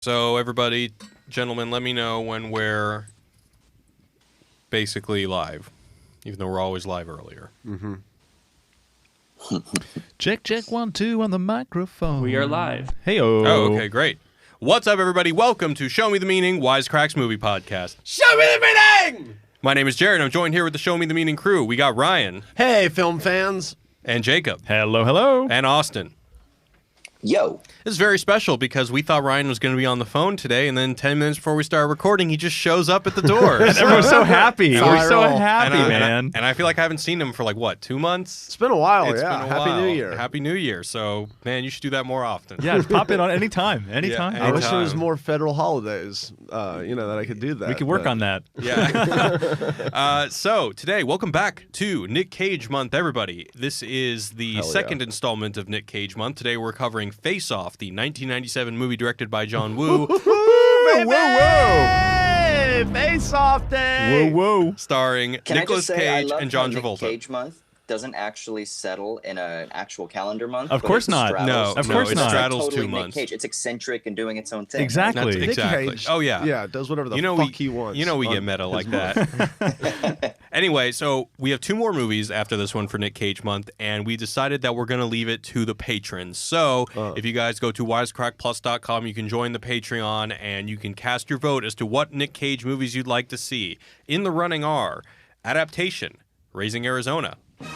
So everybody, gentlemen, let me know when we're basically live, even though we're always live earlier. Mm-hmm. Check, 1, 2 on the microphone. We are live. Hey-o. Oh, okay, great. What's up, everybody? Welcome to Show Me the Meaning, Wisecrack's movie podcast. Show me the meaning! My name is Jared, and I'm joined here with the Show Me the Meaning crew. We got Ryan. Hey, film fans. And Jacob. Hello, hello. And Austin. Yo. This is very special because we thought Ryan was going to be on the phone today, and then 10 minutes before we started recording, he just shows up at the door. And everyone's so happy. We're so Viral. happy, and man. I feel like I haven't seen him for, 2 months? It's been a while, It's yeah. been a Happy while. New Year. Happy New Year. So, man, you should do that more often. Yeah, just pop in on any time. Anytime. Yeah, I wish there was anytime. more federal holidays, that I could do that. We could work on that. Yeah. So today, welcome back to Nick Cage Month, everybody. This is the Hell yeah. second installment of Nick Cage Month. Today we're covering Face Off, the 1997 movie directed by John Woo, Whoa, whoa. Face off day! Whoa. starring Can I Nicolas just say, I Cage love and John how Travolta. Nick Cage month doesn't actually settle in an actual calendar month. Of but course it not. straddles No, Of two course it not. straddles totally 2 Nick months. Cage. It's eccentric and doing its own thing. Exactly. That's Nick exactly. Cage, Oh, yeah. Yeah, does whatever the You know fuck he wants. You know we on get meta his like month. that. Anyway, so we have 2 more movies after this one for Nick Cage Month, and we decided that we're going to leave it to the patrons. So if you guys go to wisecrackplus.com, you can join the Patreon, and you can cast your vote as to what Nick Cage movies you'd like to see. In the running are Adaptation, Raising Arizona. All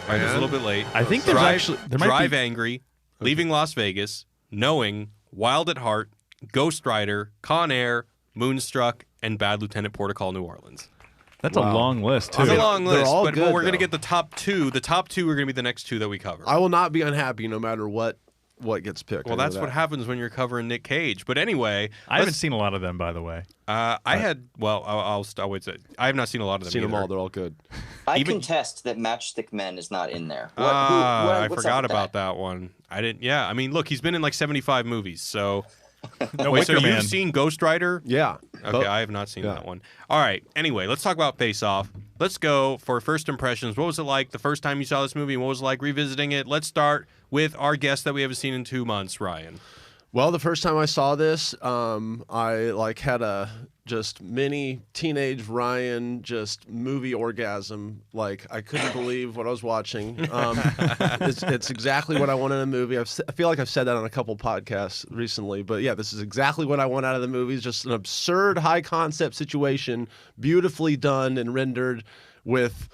right, it's a little bit late. I think there's there might Drive be... Angry, Leaving Las Vegas, Knowing, Wild at Heart, Ghost Rider, Con Air, Moonstruck, and Bad Lieutenant Protocol New Orleans. That's a Wow. long list, too. It's a long They're list, all but good, we're going to though. get the top 2. The top 2 are going to be the next 2 that we cover. I will not be unhappy no matter what gets picked. Well, I know that's what that. happens when you're covering Nick Cage. But anyway, I haven't seen a lot of them, by the way. I had. Well, I'll wait. I have not seen a lot of them. Seen them either. all. They're all good. I Even- contest that Matchstick Men is not in there. I what's forgot up with about that one. I didn't. Yeah, I mean, look, he's been in 75 movies. So, No, wait, so Wicker Man. you've seen Ghost Rider? Yeah. Okay, I have not seen yeah. that one. All right. Anyway, let's talk about Face Off. Let's go for first impressions. What was it like the first time you saw this movie, and what was it like revisiting it? Let's start with our guest that we haven't seen in 2 months, Ryan. Well, the first time I saw this, I had a just mini teenage Ryan just movie orgasm. I couldn't believe what I was watching. It's exactly what I wanted in a movie. I feel like I've said that on a couple podcasts recently, but yeah, this is exactly what I want out of the movie. It's just an absurd high concept situation, beautifully done and rendered with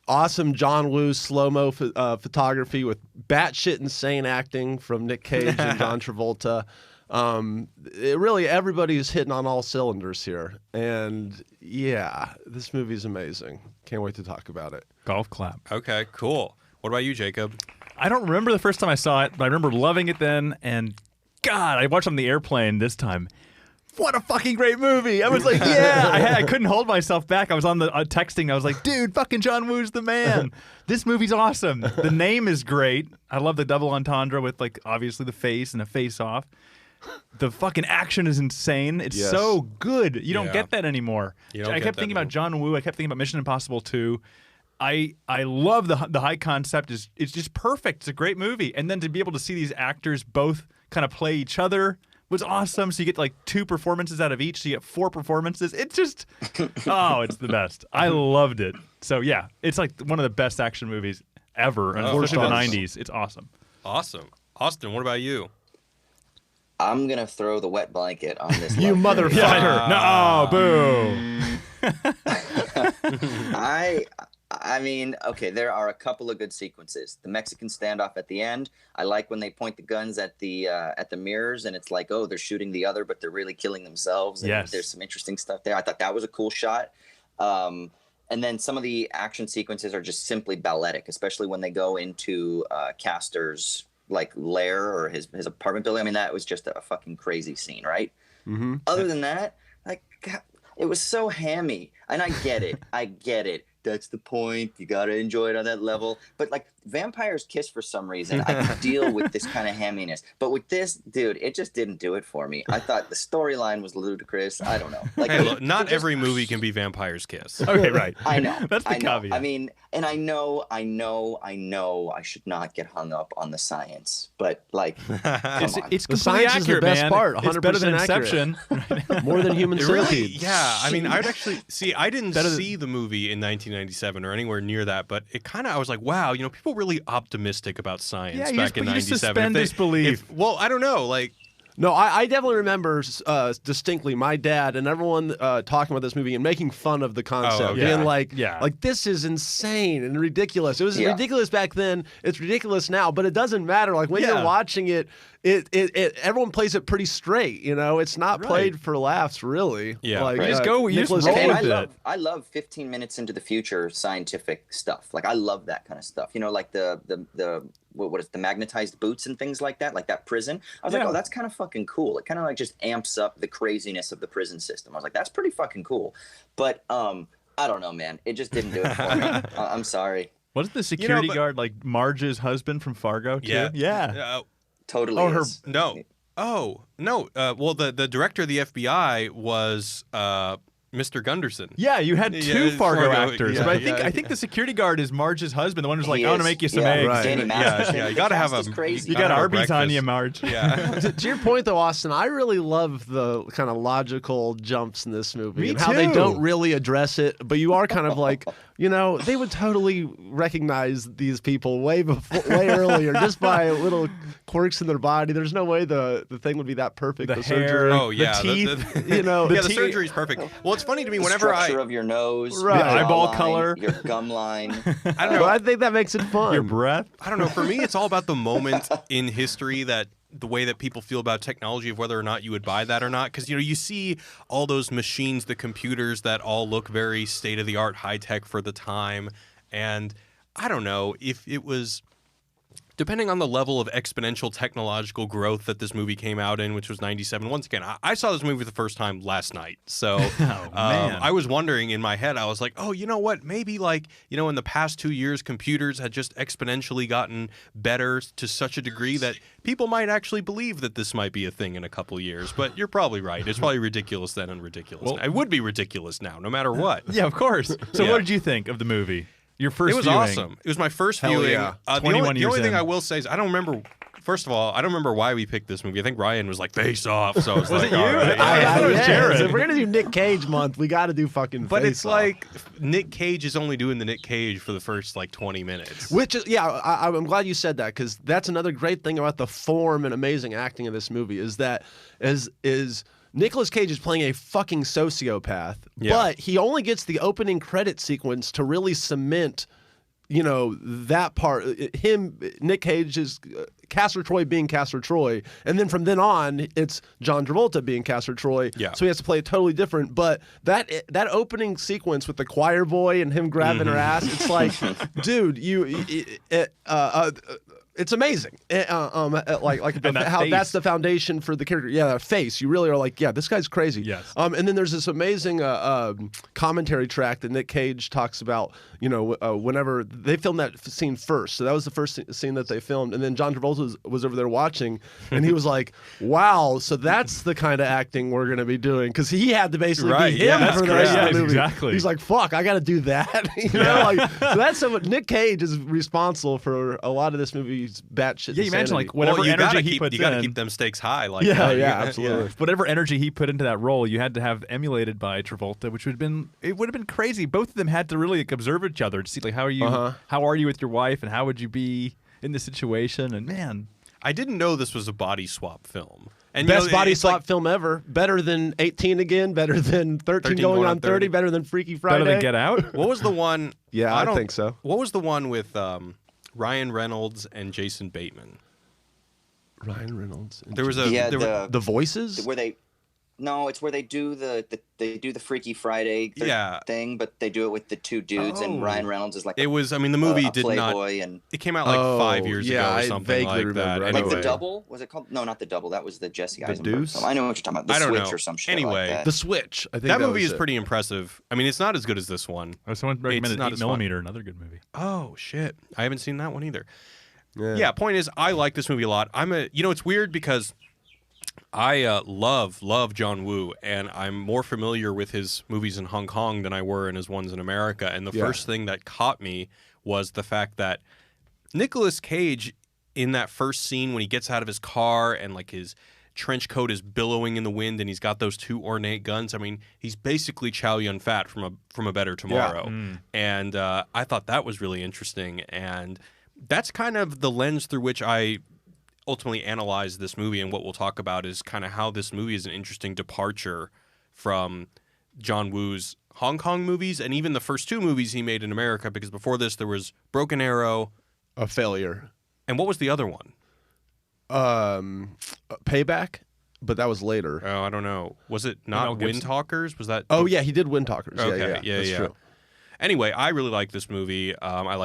awesome John Woo slow-mo photography with batshit insane acting from Nick Cage and John Travolta. Everybody's hitting on all cylinders here. And yeah, this movie's amazing. Can't wait to talk about it. Golf clap. Okay, cool. What about you, Jacob? I don't remember the first time I saw it, but I remember loving it then. And God, I watched it on the airplane this time. What a fucking great movie! I was like, yeah, I couldn't hold myself back. I was on the texting. I was like, dude, fucking John Woo's the man. This movie's awesome. The name is great. I love the double entendre with obviously the face and a face off. The fucking action is insane. It's Yes. so good. You don't Yeah. get that anymore. You don't I get kept that thinking about anymore. John Woo. I kept thinking about Mission Impossible 2. I love the high concept. It's just perfect. It's a great movie. And then to be able to see these actors both kind of play each other was awesome. So you get 2 performances out of each. So you get 4 performances. It's just, it's the best. I loved it. So yeah, it's one of the best action movies ever. And Oh, especially the stars. 90s. It's awesome. Awesome. Austin, what about you? I'm going to throw the wet blanket on this. You love letter. motherfucker. No, boo. I mean, okay, there are a couple of good sequences. The Mexican standoff at the end. I like when they point the guns at the mirrors, and it's like, oh, they're shooting the other, but they're really killing themselves. And Yes. there's some interesting stuff there. I thought that was a cool shot. And then some of the action sequences are just simply balletic, especially when they go into Castor's lair or his apartment building. I mean, that was just a fucking crazy scene, right? Mm-hmm. Other than that, God, it was so hammy, and I get it. that's the point. You got to enjoy it on that level. But like vampires kiss for some reason. I can deal with this kind of hamminess. But with this, dude, it just didn't do it for me. I thought the storyline was ludicrous. I don't know. Like, hey, look, not every movie can be vampires kiss. Okay, right. I know. That's the I know. caveat. I mean, and I know I should not get hung up on the science, but like, come on. It's The completely science is the accurate, best man. part, It's better than 100% Inception. More than human It really, centipede. yeah. I mean, I'd actually see. I didn't Better than- see the movie in 1997 or anywhere near that, but it kind of. I was like, wow, you know, people really optimistic about science Yeah, you back just- in you just '97. suspend disbelief. Well, I don't know, like. No, I definitely remember distinctly my dad and everyone talking about this movie and making fun of the concept, Oh, yeah. being like, Yeah. like this is insane and ridiculous. It was Yeah. ridiculous back then. It's ridiculous now, but it doesn't matter. Like when Yeah. you're watching it, everyone plays it pretty straight. You know, it's not played for laughs, really. Yeah. like, Right. You just go- you just Nicolas roll Cage- with And it. I love 15 minutes into the future scientific stuff. Like I love that kind of stuff. You know, like the what is the magnetized boots and things like that, like that prison. I was like, Yeah. oh, that's kind of fucking cool. It kind of like just amps up the craziness of the prison system. I was like, that's pretty fucking cool. But I don't know, man. It just didn't do it for me. I'm sorry. Wasn't the security but- guard like Marge's husband from Fargo too? Yeah. Yeah. Totally. Oh, her- is. No. Oh no. Well, the director of the FBI was Mr. Gunderson. Yeah, you had two Yeah, Fargo Fargo, actors, yeah, but yeah, I think the security guard is Marge's husband, the one who's like, He I want to is. make you some Yeah, eggs. Right. Danny Yeah, Masterson. yeah, you The gotta have cast a is crazy. You gotta got have a Arby's on breakfast. you, Marge. Yeah. To your point, though, Austin, I really love the kind of logical jumps in this movie Me and how they too. don't really address it, but you are kind of like, you know, they would totally recognize these people way earlier just by little quirks in their body. There's no way the thing would be that perfect. The The hair, surgery. Oh yeah. the teeth. You know, yeah, the teeth- surgery's perfect. Well, it's funny to me The whenever structure of your nose, Right. your The eyeball jawline, color. your gum line. I don't but know. I think that makes it fun. Your breath. I don't know. For me, it's all about the moment in history that the way that people feel about technology of whether or not you would buy that or not. Because, you know, you see all those machines, the computers that all look very state of the art, high tech for the time. And I don't know if it was, depending on the level of exponential technological growth that this movie came out in, which was 97. Once again, I saw this movie for the first time last night. So man. I was wondering in my head, I was like, oh, you know what? Maybe like, you know, in the past 2 years, computers had just exponentially gotten better to such a degree that people might actually believe that this might be a thing in a couple years. But you're probably right. It's probably ridiculous then and ridiculous now. It would be ridiculous now, no matter what. Yeah, of course. So Yeah. what did you think of the movie? Your first It was viewing. awesome. It was my first Hell viewing. yeah. The 21 only years thing in. I will say is I don't remember. First of all, I don't remember why we picked this movie. I think Ryan was like face off, so I was like, it you? all right, I yeah. thought it was Jared. If we're gonna do Nick Cage month, we got to do fucking. But Face it's Off. like Nick Cage is only doing the Nick Cage for the first like 20 minutes. Which is, yeah, I'm glad you said that because that's another great thing about the form and amazing acting of this movie is that is Nicolas Cage is playing a fucking sociopath, Yeah. but he only gets the opening credit sequence to really cement, you know, that part. Nick Cage is Castor Troy being Castor Troy, and then from then on, it's John Travolta being Castor Troy. Yeah. So he has to play it totally different. But that opening sequence with the choir boy and him grabbing her ass, it's like, dude, it's amazing. Like And that how face. that's the foundation for the character. Yeah, that face. You really are like, yeah, this guy's crazy. Yes. And then there's this amazing commentary track that Nick Cage talks about. You know, whenever they filmed that scene first, so that was the first scene that they filmed, and then John Travolta was over there watching, and he was like, "Wow, so that's the kind of acting we're gonna be doing," because he had to basically Right, be him yeah, for the that's rest of correct. the movie. Exactly. He's like, "Fuck, I got to do that." You know, like so that's Nick Cage is responsible for a lot of this movie's batshit. Yeah, you imagine insanity. like whatever well, you energy gotta he keep, puts you gotta in. keep them stakes high. Like Yeah, that. yeah, absolutely. Whatever energy he put into that role, you had to have emulated by Travolta, which would have been crazy. Both of them had to really like, observe each other to see like how are you with your wife and how would you be in this situation? And man, I didn't know this was a body swap film. And Best you know, body it's swap like, film ever. Better than 18 Again. Better than 13 going on 30. Better than Freaky Friday. better than Get Out. what was the one? Yeah, I don't think so. What was the one with Ryan Reynolds and Jason Bateman? Ryan Reynolds. There was a Yeah, there were- The Voices? where they No, it's where they do the Freaky Friday thing, but they do it with the two dudes, and Ryan Reynolds is like it was. I mean, the movie a did playboy, not. and It came out like 5 years ago or I something vaguely like that. remember. like Anyway. The Double. Was it called? No, not The Double. That was the Jesse The Eisenberg Deuce? film. I know what you're talking about. The I don't Switch know. or some shit Anyway, like that. The Switch. I think that movie was is it. pretty impressive. I mean, it's not as good as this one. Someone recommended not 8 as fun. Millimeter, another good movie. Oh shit, I haven't seen that one either. Yeah. Point is, I like this movie a lot. It's weird because I love John Woo, and I'm more familiar with his movies in Hong Kong than I were in his ones in America. And the first thing that caught me was the fact that Nicolas Cage, in that first scene when he gets out of his car and like his trench coat is billowing in the wind and he's got those two ornate guns. I mean, he's basically Chow Yun-fat from a Better Tomorrow. And I thought that was really interesting. And that's kind of the lens through which I ultimately analyze this movie, and what we'll talk about is kind of how this movie is an interesting departure from John Woo's Hong Kong movies and even the first two movies he made in America, because before this there was Broken Arrow, a failure, and what was the other one? Payback, but that was later. Oh, I don't know. Was it not Mel Wind Talkers? Was that? Oh yeah, he did Wind Talkers. Okay, Yeah, that's true. Anyway, I really like this movie. I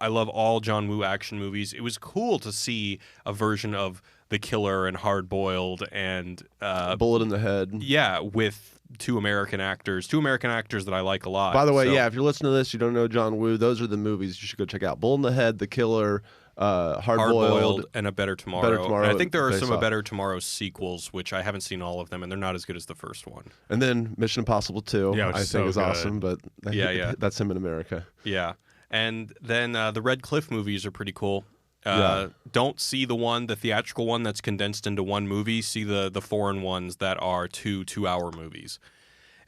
love all John Woo action movies. It was cool to see a version of The Killer and Hard Boiled and Bullet in the Head. Yeah, with two American actors that I like a lot. By the way, if you're listening to this, you don't know John Woo, those are the movies you should go check out. Bullet in the Head, The Killer, Hard Boiled, and A Better Tomorrow. Better Tomorrow, And I think there are some Face A Off. Better Tomorrow sequels, which I haven't seen all of them, and they're not as good as the first one. and then Mission Impossible 2, Yeah, which I is think so is good. awesome, but that's him in America. Yeah. And then the Red Cliff movies are pretty cool. Yeah. Don't see the theatrical one that's condensed into one movie. See the foreign ones that are two-hour movies.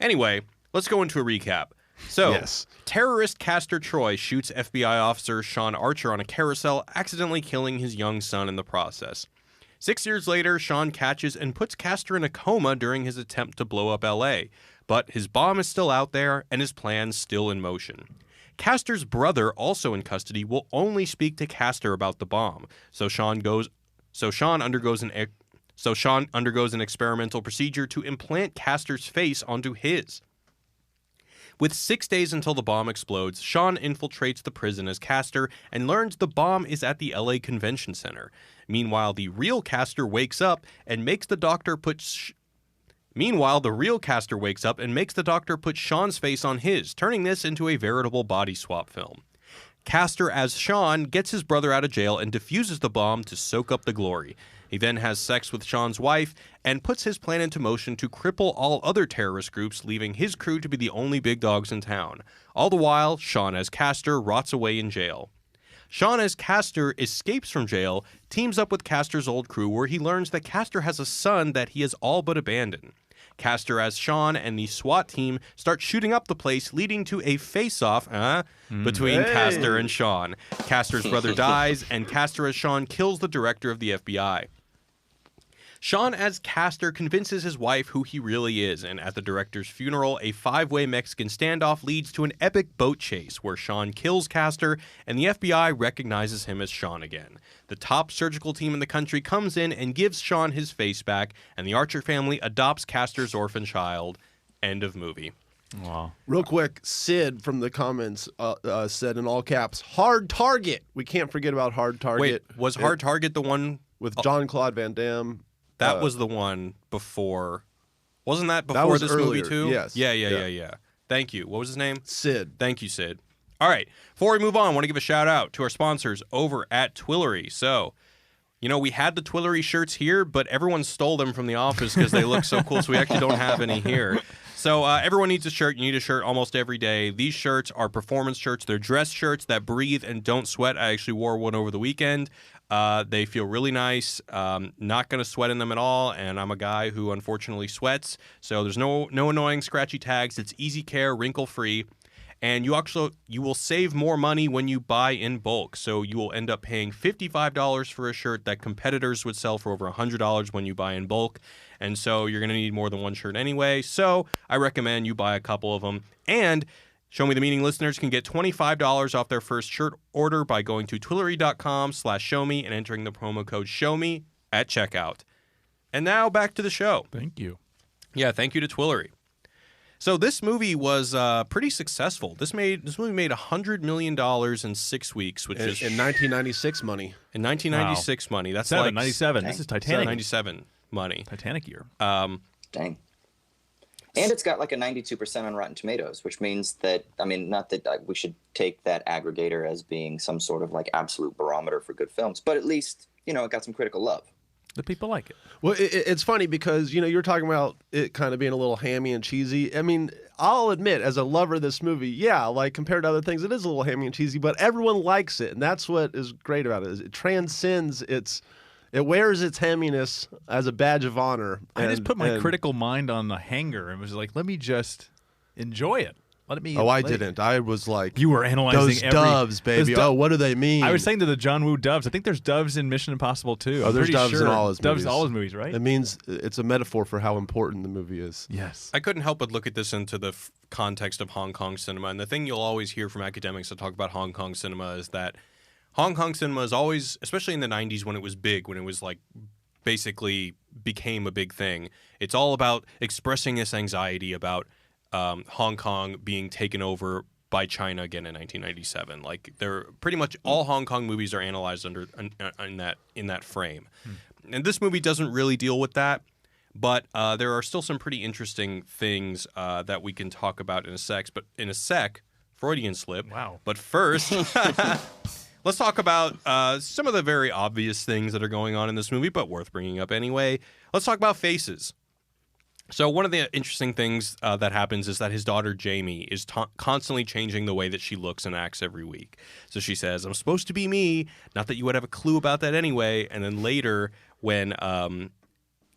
Anyway, let's go into a recap. So, Yes. terrorist Castor Troy shoots FBI officer Sean Archer on a carousel, accidentally killing his young son in the process. 6 years later, Sean catches and puts Castor in a coma during his attempt to blow up L.A., but his bomb is still out there and his plans still in motion. Castor's brother, also in custody, will only speak to Castor about the bomb, so Sean undergoes an experimental procedure to implant Castor's face onto his. With 6 days until the bomb explodes, Sean infiltrates the prison as Castor and learns the bomb is at the LA Convention Center. Meanwhile, the real Castor wakes up and makes the doctor put Sean's face on his, turning this into a veritable body swap film. Castor, as Sean, gets his brother out of jail and defuses the bomb to soak up the glory. He then has sex with Sean's wife and puts his plan into motion to cripple all other terrorist groups, leaving his crew to be the only big dogs in town. All the while, Sean as Castor rots away in jail. Sean as Castor escapes from jail, teams up with Castor's old crew where he learns that Castor has a son that he has all but abandoned. Castor as Sean and the SWAT team start shooting up the place, leading to a face-off between Castor and Sean. Castor's brother dies, and Castor as Sean kills the director of the FBI. Sean as Castor convinces his wife who he really is, and at the director's funeral, a 5-way Mexican standoff leads to an epic boat chase where Sean kills Castor, and the FBI recognizes him as Sean again. The top surgical team in the country comes in and gives Sean his face back, and the Archer family adopts Castor's orphan child. End of movie. Wow. Real quick, Sid from the comments said in all caps, "Hard Target." We can't forget about Hard Target. Wait, was Hard Target the one with Jean-Claude Van Damme? That was the one before. Wasn't that before That was this earlier, movie too? yes. Yeah. Thank you. What was his name? Sid. Thank you, Sid. All right. Before we move on, I want to give a shout out to our sponsors over at Twillery. So, we had the Twillery shirts here, but everyone stole them from the office because they look so cool. So we actually don't have any here. So everyone needs a shirt. You need a shirt almost every day. These shirts are performance shirts. They're dress shirts that breathe and don't sweat. I actually wore one over the weekend. They feel really nice. Not going to sweat in them at all. And I'm a guy who unfortunately sweats. So there's no annoying scratchy tags. It's easy care, wrinkle-free. And you will save more money when you buy in bulk. So you will end up paying $55 for a shirt that competitors would sell for over $100 when you buy in bulk. And so you're going to need more than one shirt anyway. So I recommend you buy a couple of them. And Show Me the Meaning listeners can get $25 off their first shirt order by going to Twillery.com/showme and entering the promo code SHOWME at checkout. And now back to the show. Thank you. Yeah, thank you to Twillery. So this movie was pretty successful. This movie made $100 million in 6 weeks, which is in 1996 money. In 1996 money, that's 97. This is Titanic. 97 money. Titanic year. Dang. And it's got like a 92% on Rotten Tomatoes, which means that, I mean, not that we should take that aggregator as being some sort of like absolute barometer for good films, but at least, you know, it got some critical love. The people like it. Well, it's funny because, you know, you're talking about it kind of being a little hammy and cheesy. I mean, I'll admit, as a lover of this movie, yeah, like compared to other things, it is a little hammy and cheesy, but everyone likes it. And that's what is great about it. Is it transcends it wears its hamminess as a badge of honor. I just put my critical mind on the hanger and was like, let me just enjoy it. Let me. Oh, I didn't. I was like, you were analyzing those doves, baby. What do they mean? I was saying to the John Woo doves. I think there's doves in Mission Impossible too. Oh, there's doves in all his movies. Doves in all his movies, right? It means it's a metaphor for how important the movie is. Yes. I couldn't help but look at this into the context of Hong Kong cinema, and the thing you'll always hear from academics that talk about Hong Kong cinema is that Hong Kong cinema is always, especially in the 90s when it was big, when it was like basically became a big thing, it's all about expressing this anxiety about Hong Kong being taken over by China again in 1997. Like, they're pretty much all Hong Kong movies are analyzed in that frame. And this movie doesn't really deal with that, but there are still some pretty interesting things that we can talk about in a sec. Freudian slip. Wow. But first, let's talk about some of the very obvious things that are going on in this movie, but worth bringing up anyway. Let's talk about faces. So one of the interesting things that happens is that his daughter, Jamie, is constantly changing the way that she looks and acts every week. So she says, I'm supposed to be me. Not that you would have a clue about that anyway. And then later, when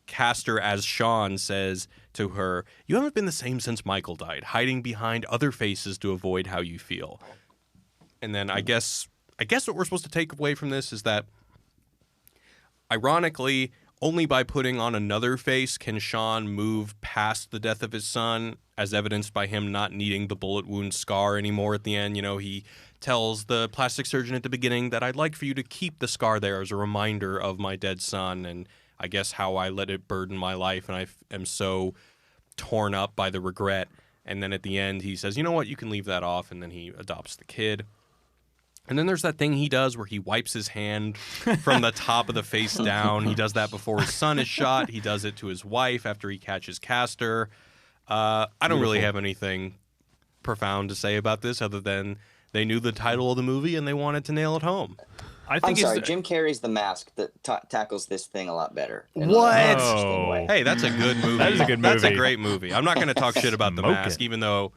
Castor as Sean says to her, you haven't been the same since Michael died, hiding behind other faces to avoid how you feel. And then I guess what we're supposed to take away from this is that, ironically, only by putting on another face can Sean move past the death of his son, as evidenced by him not needing the bullet wound scar anymore at the end. You know, he tells the plastic surgeon at the beginning that I'd like for you to keep the scar there as a reminder of my dead son and I guess how I let it burden my life and I am so torn up by the regret. And then at the end he says, you know what, you can leave that off, and then he adopts the kid. And then there's that thing he does where he wipes his hand from the top of the face down. He does that before his son is shot. He does it to his wife after he catches Castor. I don't really have anything profound to say about this other than they knew the title of the movie and they wanted to nail it home. I'm sorry, Jim Carrey's The Mask that tackles this thing a lot better. What? Hey, that's a good movie. That is a good movie. That's a great movie. I'm not going to talk shit about The Mask, even though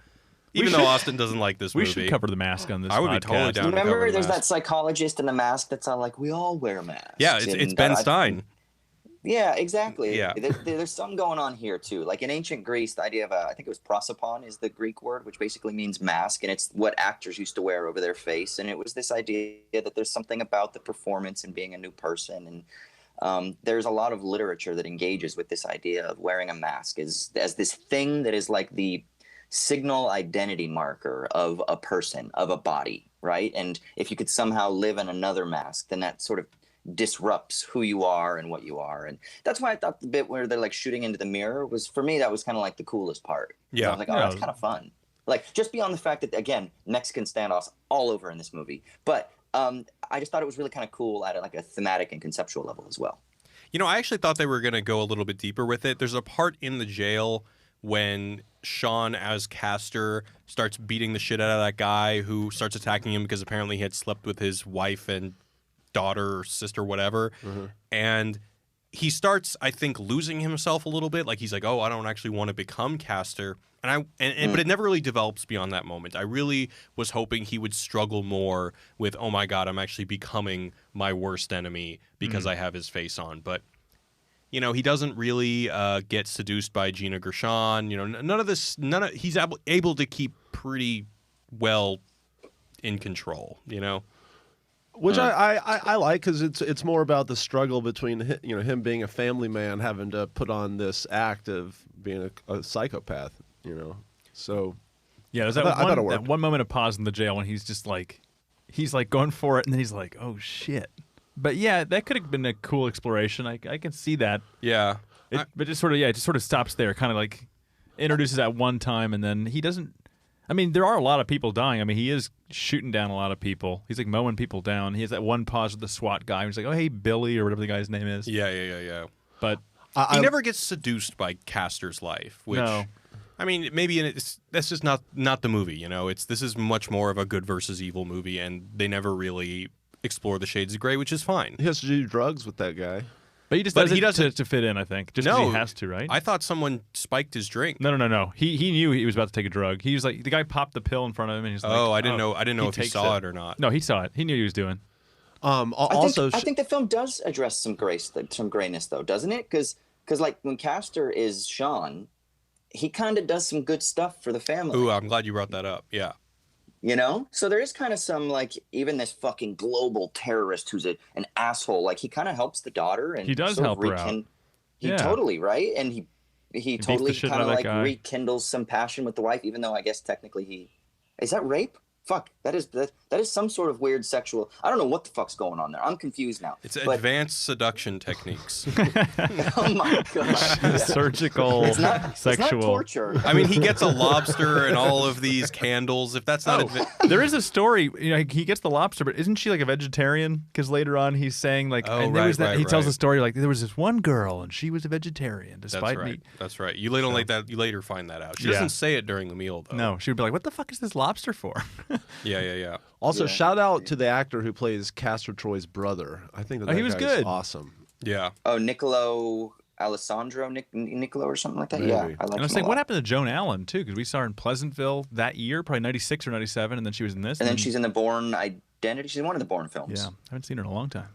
Austin doesn't like this movie. We should cover The Mask on this podcast. I would be totally down to cover Remember, The there's Mask. that psychologist in The Mask that's all like, we all wear masks. Yeah, it's Ben Stein. Yeah, exactly. Yeah. There's some going on here, too. Like in ancient Greece, the idea of, I think it was prosopon is the Greek word, which basically means mask, and it's what actors used to wear over their face. And it was this idea that there's something about the performance and being a new person. And there's a lot of literature that engages with this idea of wearing a mask as this thing that is like the signal identity marker of a person, of a body, right? And if you could somehow live in another mask, then that sort of disrupts who you are and what you are. And that's why I thought the bit where they're like shooting into the mirror was, for me, that was kind of like the coolest part. Yeah. I was like, oh, that's kind of fun. Like, just beyond the fact that, again, Mexican standoffs all over in this movie. But I just thought it was really kind of cool at like a thematic and conceptual level as well. You know, I actually thought they were going to go a little bit deeper with it. There's a part in the jail when Sean as Castor starts beating the shit out of that guy who starts attacking him because apparently he had slept with his wife and daughter or sister, whatever. Mm-hmm. And he starts, I think, losing himself a little bit. Like, he's like, oh, I don't actually want to become Castor. But it never really develops beyond that moment. I really was hoping he would struggle more with, oh my God, I'm actually becoming my worst enemy because I have his face on. But, you know, he doesn't really get seduced by Gina Gershon. You know, he's able to keep pretty well in control, you know? Which I like, because it's more about the struggle between him being a family man having to put on this act of being a psychopath, you know. So yeah, there's that one moment of pause in the jail when he's just like, going for it, and then he's like, oh shit. But yeah, that could have been a cool exploration. I can see that. Yeah. But just sort of, it just sort of stops there, kind of like introduces at one time, and then he doesn't. I mean, there are a lot of people dying. I mean, he is shooting down a lot of people. He's like mowing people down. He has that one pause with the SWAT guy. He's like, "Oh, hey, Billy," or whatever the guy's name is. Yeah. But he never gets seduced by Castor's life, which. No. I mean, maybe that's just not the movie, you know. This is much more of a good versus evil movie, and they never really explore the shades of gray, which is fine. He has to do drugs with that guy. he just does it to fit in, I think. Just because he has to, right? I thought someone spiked his drink. No. He knew he was about to take a drug. He was like, the guy popped the pill in front of him, and he's like, I didn't know if he saw it or not. No, he saw it. He knew what he was doing. I think the film does address some grayness, though, doesn't it? Because like when Castor is Sean, he kind of does some good stuff for the family. Ooh, I'm glad you brought that up. Yeah. You know? So there is kind of some, like, even this fucking global terrorist who's an asshole, like, he kind of helps the daughter. And he does help her out. He totally, right? And he totally kind of, like, rekindles some passion with the wife, even though I guess technically is that rape? Fuck, that is some sort of weird sexual. I don't know what the fuck's going on there. I'm confused now. It's advanced seduction techniques. Oh my god! Surgical, sexual. It's not torture. I mean, he gets a lobster and all of these candles. If that's not, there is a story. You know, he gets the lobster, but isn't she like a vegetarian? Because later on, he's saying like, he tells the story like there was this one girl and she was a vegetarian despite meat. That's right. You later find that out. She doesn't say it during the meal though. No, she would be like, "What the fuck is this lobster for?" Yeah. Also, shout out to the actor who plays Castor Troy's brother. I think that he was good. Awesome. Yeah. Oh, Niccolo Alessandro, Niccolo or something like that. Maybe. Yeah, I like. And I was like, what happened to Joan Allen too? Because we saw her in Pleasantville that year, probably '96 or '97, and then she was in this. And then she's in the Bourne Identity. She's in one of the Bourne films. Yeah, I haven't seen her in a long time.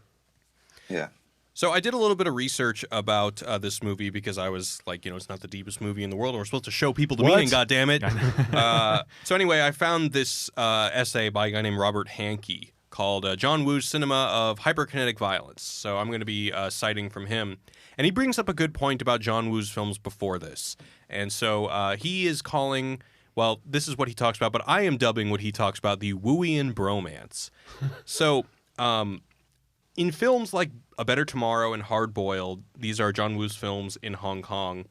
Yeah. So I did a little bit of research about this movie because I was like, it's not the deepest movie in the world. We're supposed to show people the meaning, goddammit. So anyway, I found this essay by a guy named Robert Hankey called John Woo's Cinema of Hyperkinetic Violence. So I'm going to be citing from him. And he brings up a good point about John Woo's films before this. And so he is calling... Well, this is what he talks about, but I am dubbing what he talks about the Wooian bromance. So... in films like A Better Tomorrow and Hard Boiled, these are John Woo's films in Hong Kong,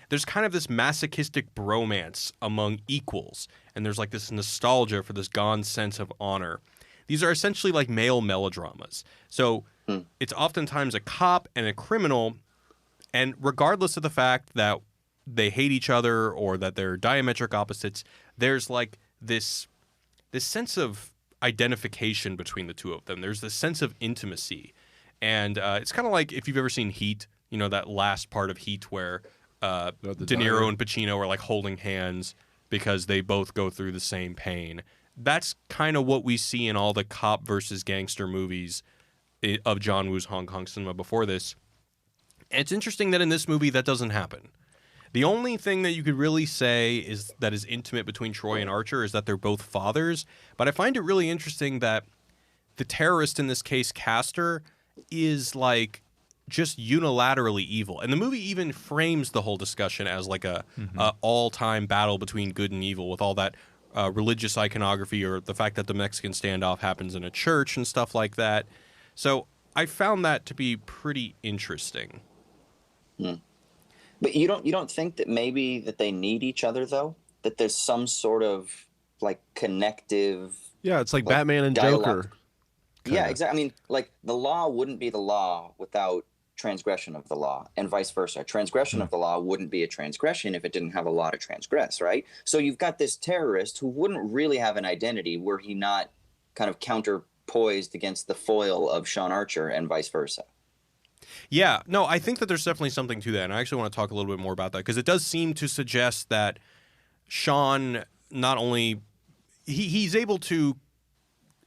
there's kind of this masochistic bromance among equals, and there's like this nostalgia for this gone sense of honor. These are essentially like male melodramas. So it's oftentimes a cop and a criminal, and regardless of the fact that they hate each other or that they're diametric opposites, there's like this sense of identification between the two of them. There's this sense of intimacy. And it's kind of like if you've ever seen Heat, that last part of Heat where De Niro and Pacino are like holding hands because they both go through the same pain. That's kind of what we see in all the cop versus gangster movies of John Woo's Hong Kong cinema before this. And it's interesting that in this movie that doesn't happen. The only thing that you could really say is that is intimate between Troy and Archer is that they're both fathers. But I find it really interesting that the terrorist in this case, Castor, is like just unilaterally evil. And the movie even frames the whole discussion as like a all-time battle between good and evil with all that religious iconography or the fact that the Mexican standoff happens in a church and stuff like that. So I found that to be pretty interesting. But you don't think that maybe that they need each other though? That there's some sort of like connective. Yeah, it's like Batman and dialogue. Joker. Yeah, exactly. I mean, like the law wouldn't be the law without transgression of the law, and vice versa. Transgression of the law wouldn't be a transgression if it didn't have a law to transgress, right? So you've got this terrorist who wouldn't really have an identity were he not kind of counterpoised against the foil of Sean Archer, and vice versa. Yeah, no, I think that there's definitely something to that, and I actually want to talk a little bit more about that, because it does seem to suggest that Sean not only... He's able to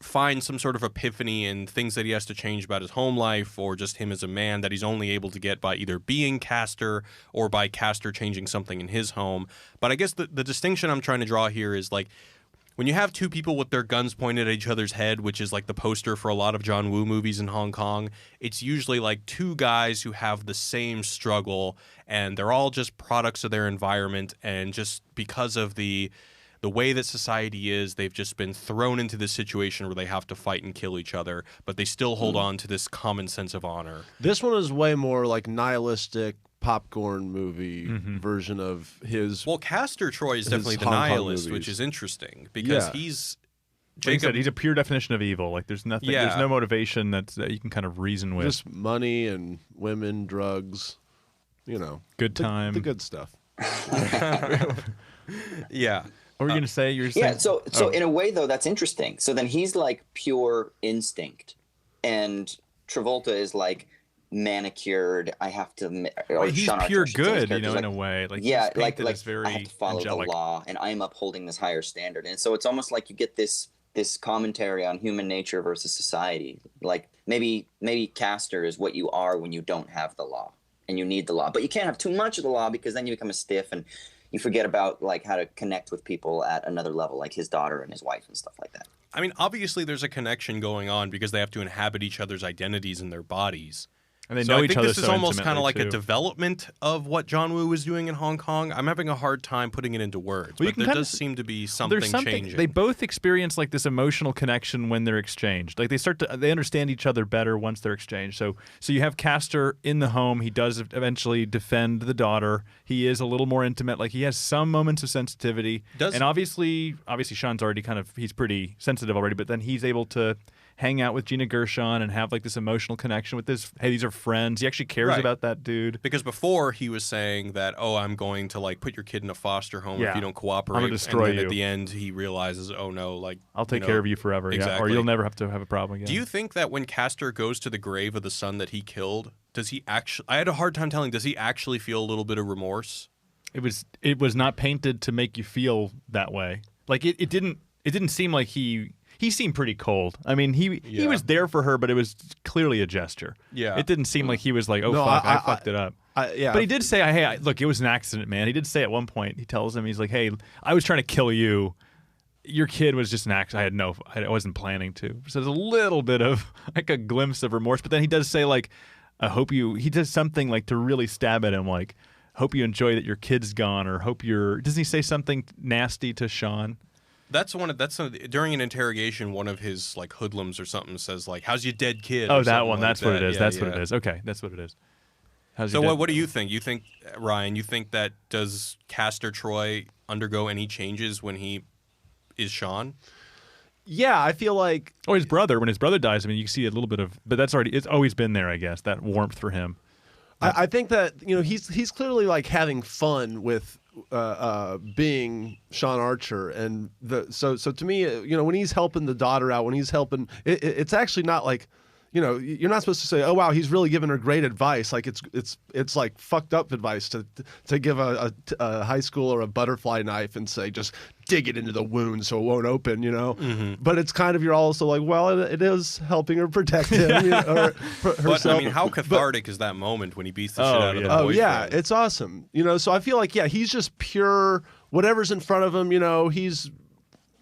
find some sort of epiphany in things that he has to change about his home life or just him as a man that he's only able to get by either being Castor or by Castor changing something in his home. But I guess the distinction I'm trying to draw here is like when you have two people with their guns pointed at each other's head, which is like the poster for a lot of John Woo movies in Hong Kong, it's usually like two guys who have the same struggle and they're all just products of their environment, and just because of the way that society is, they've just been thrown into this situation where they have to fight and kill each other, but they still hold on to this common sense of honor. This one is way more like nihilistic, popcorn movie version of his. Well, Castor Troy is definitely the Hong Kong nihilist, movies. which is interesting because Yeah. he's Like I Jacob. said, he's a pure definition of evil. Like there's nothing. Yeah. There's no motivation that you can kind of reason with. Just money and women, drugs, Good time. the good stuff. yeah. What were you gonna say? You're Yeah. saying, So in a way, though, that's interesting. So then he's like pure instinct, and Travolta is like manicured. I have to. Or he's Sean Archer, pure I should say, his good, character's in like, a way. Like yeah, he's like painted as very I have to follow angelic. the law, and I am upholding this higher standard. And so it's almost like you get this commentary on human nature versus society. Like maybe Castor is what you are when you don't have the law and you need the law, but you can't have too much of the law because then you become a stiff and you forget about like how to connect with people at another level, like his daughter and his wife and stuff like that. I mean, obviously there's a connection going on because they have to inhabit each other's identities in their bodies. And they So know I each think other this is so almost kind of intimately, like a too. development of what John Woo was doing in Hong Kong. I'm having a hard time putting it into words, Well, you but can there kinda does seem to be something There's something changing. they both experience like this emotional connection when they're exchanged. Like they understand each other better once they're exchanged. So you have Castor in the home. He does eventually defend the daughter. He is a little more intimate. Like he has some moments of sensitivity. And obviously Sean's already he's pretty sensitive already. But then he's able to hang out with Gina Gershon and have like this emotional connection with this. Hey, these are friends. He actually cares Right. about that dude. Because before he was saying that, oh, I'm going to like put your kid in a foster home if Yeah. you don't cooperate. I'm gonna destroy and then you. At the end, he realizes, oh no, like I'll take care of you forever. Yeah, or exactly. you'll never have to have a problem again. Do you think that when Castor goes to the grave of the son that he killed, does he actually? I had a hard time telling. Does he actually feel a little bit of remorse? It was not painted to make you feel that way. Like it didn't seem like he seemed pretty cold. I mean, he was there for her, but it was clearly a gesture. Yeah. It didn't seem like he was like, oh, No, fuck, I fucked it up. Yeah, But he did say, hey, look, it was an accident, man. He did say at one point, he tells him, he's like, hey, I was trying to kill you. Your kid was just an accident. I wasn't planning to. So there's a little bit of like a glimpse of remorse. But then he does say like, he does something like to really stab at him, like, hope you enjoy that your kid's gone, or doesn't he say something nasty to Sean? During an interrogation, one of his like hoodlums or something says like, "How's your dead kid?" Oh, or that something one. like That's what it that. is. Yeah, That's what yeah. it is. Okay, that's what it is. So what do you think? You think, Ryan? You think that does Castor Troy undergo any changes when he is Sean? yeah, I feel like When his brother dies, I mean, you see a little bit of, but it's always been there, I guess, that warmth for him. I think that he's clearly like having fun with being Sean Archer, and so to me, when he's helping the daughter out, when he's helping, it's actually not like, you're not supposed to say, oh wow, he's really giving her great advice. Like it's like fucked up advice to give a high schooler a butterfly knife and say just dig it into the wound so it won't open, But it's kind of, you're also like, well, it is helping her protect him, or herself. But I mean, how cathartic is that moment when he beats the shit out of the Oh boyfriend? yeah, it's awesome. So I feel like he's just pure. Whatever's in front of him, he's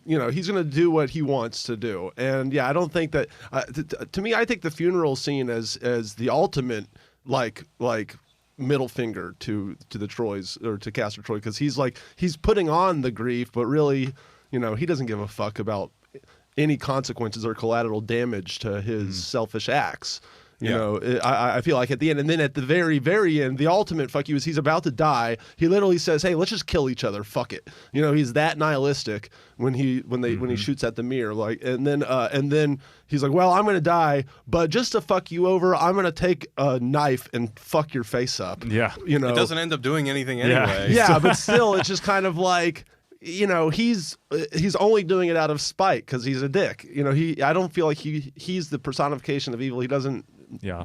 going to do what he wants to do. And yeah, I don't think that. To me, I think the funeral scene as the ultimate like middle finger to the Troys, or to Castor Troy, because he's putting on the grief, but really, he doesn't give a fuck about any consequences or collateral damage to his selfish acts. I feel like at the end, and then at the very, very end, the ultimate fuck you is he's about to die. He literally says, "Hey, let's just kill each other. Fuck it." He's that nihilistic when he shoots at the mirror, like, and then he's like, "Well, I'm gonna die, but just to fuck you over, I'm gonna take a knife and fuck your face up." Yeah. It doesn't end up doing anything anyway. Yeah, but still, it's just kind of like. He's only doing it out of spite because he's a dick. I don't feel like he's the personification of evil. He doesn't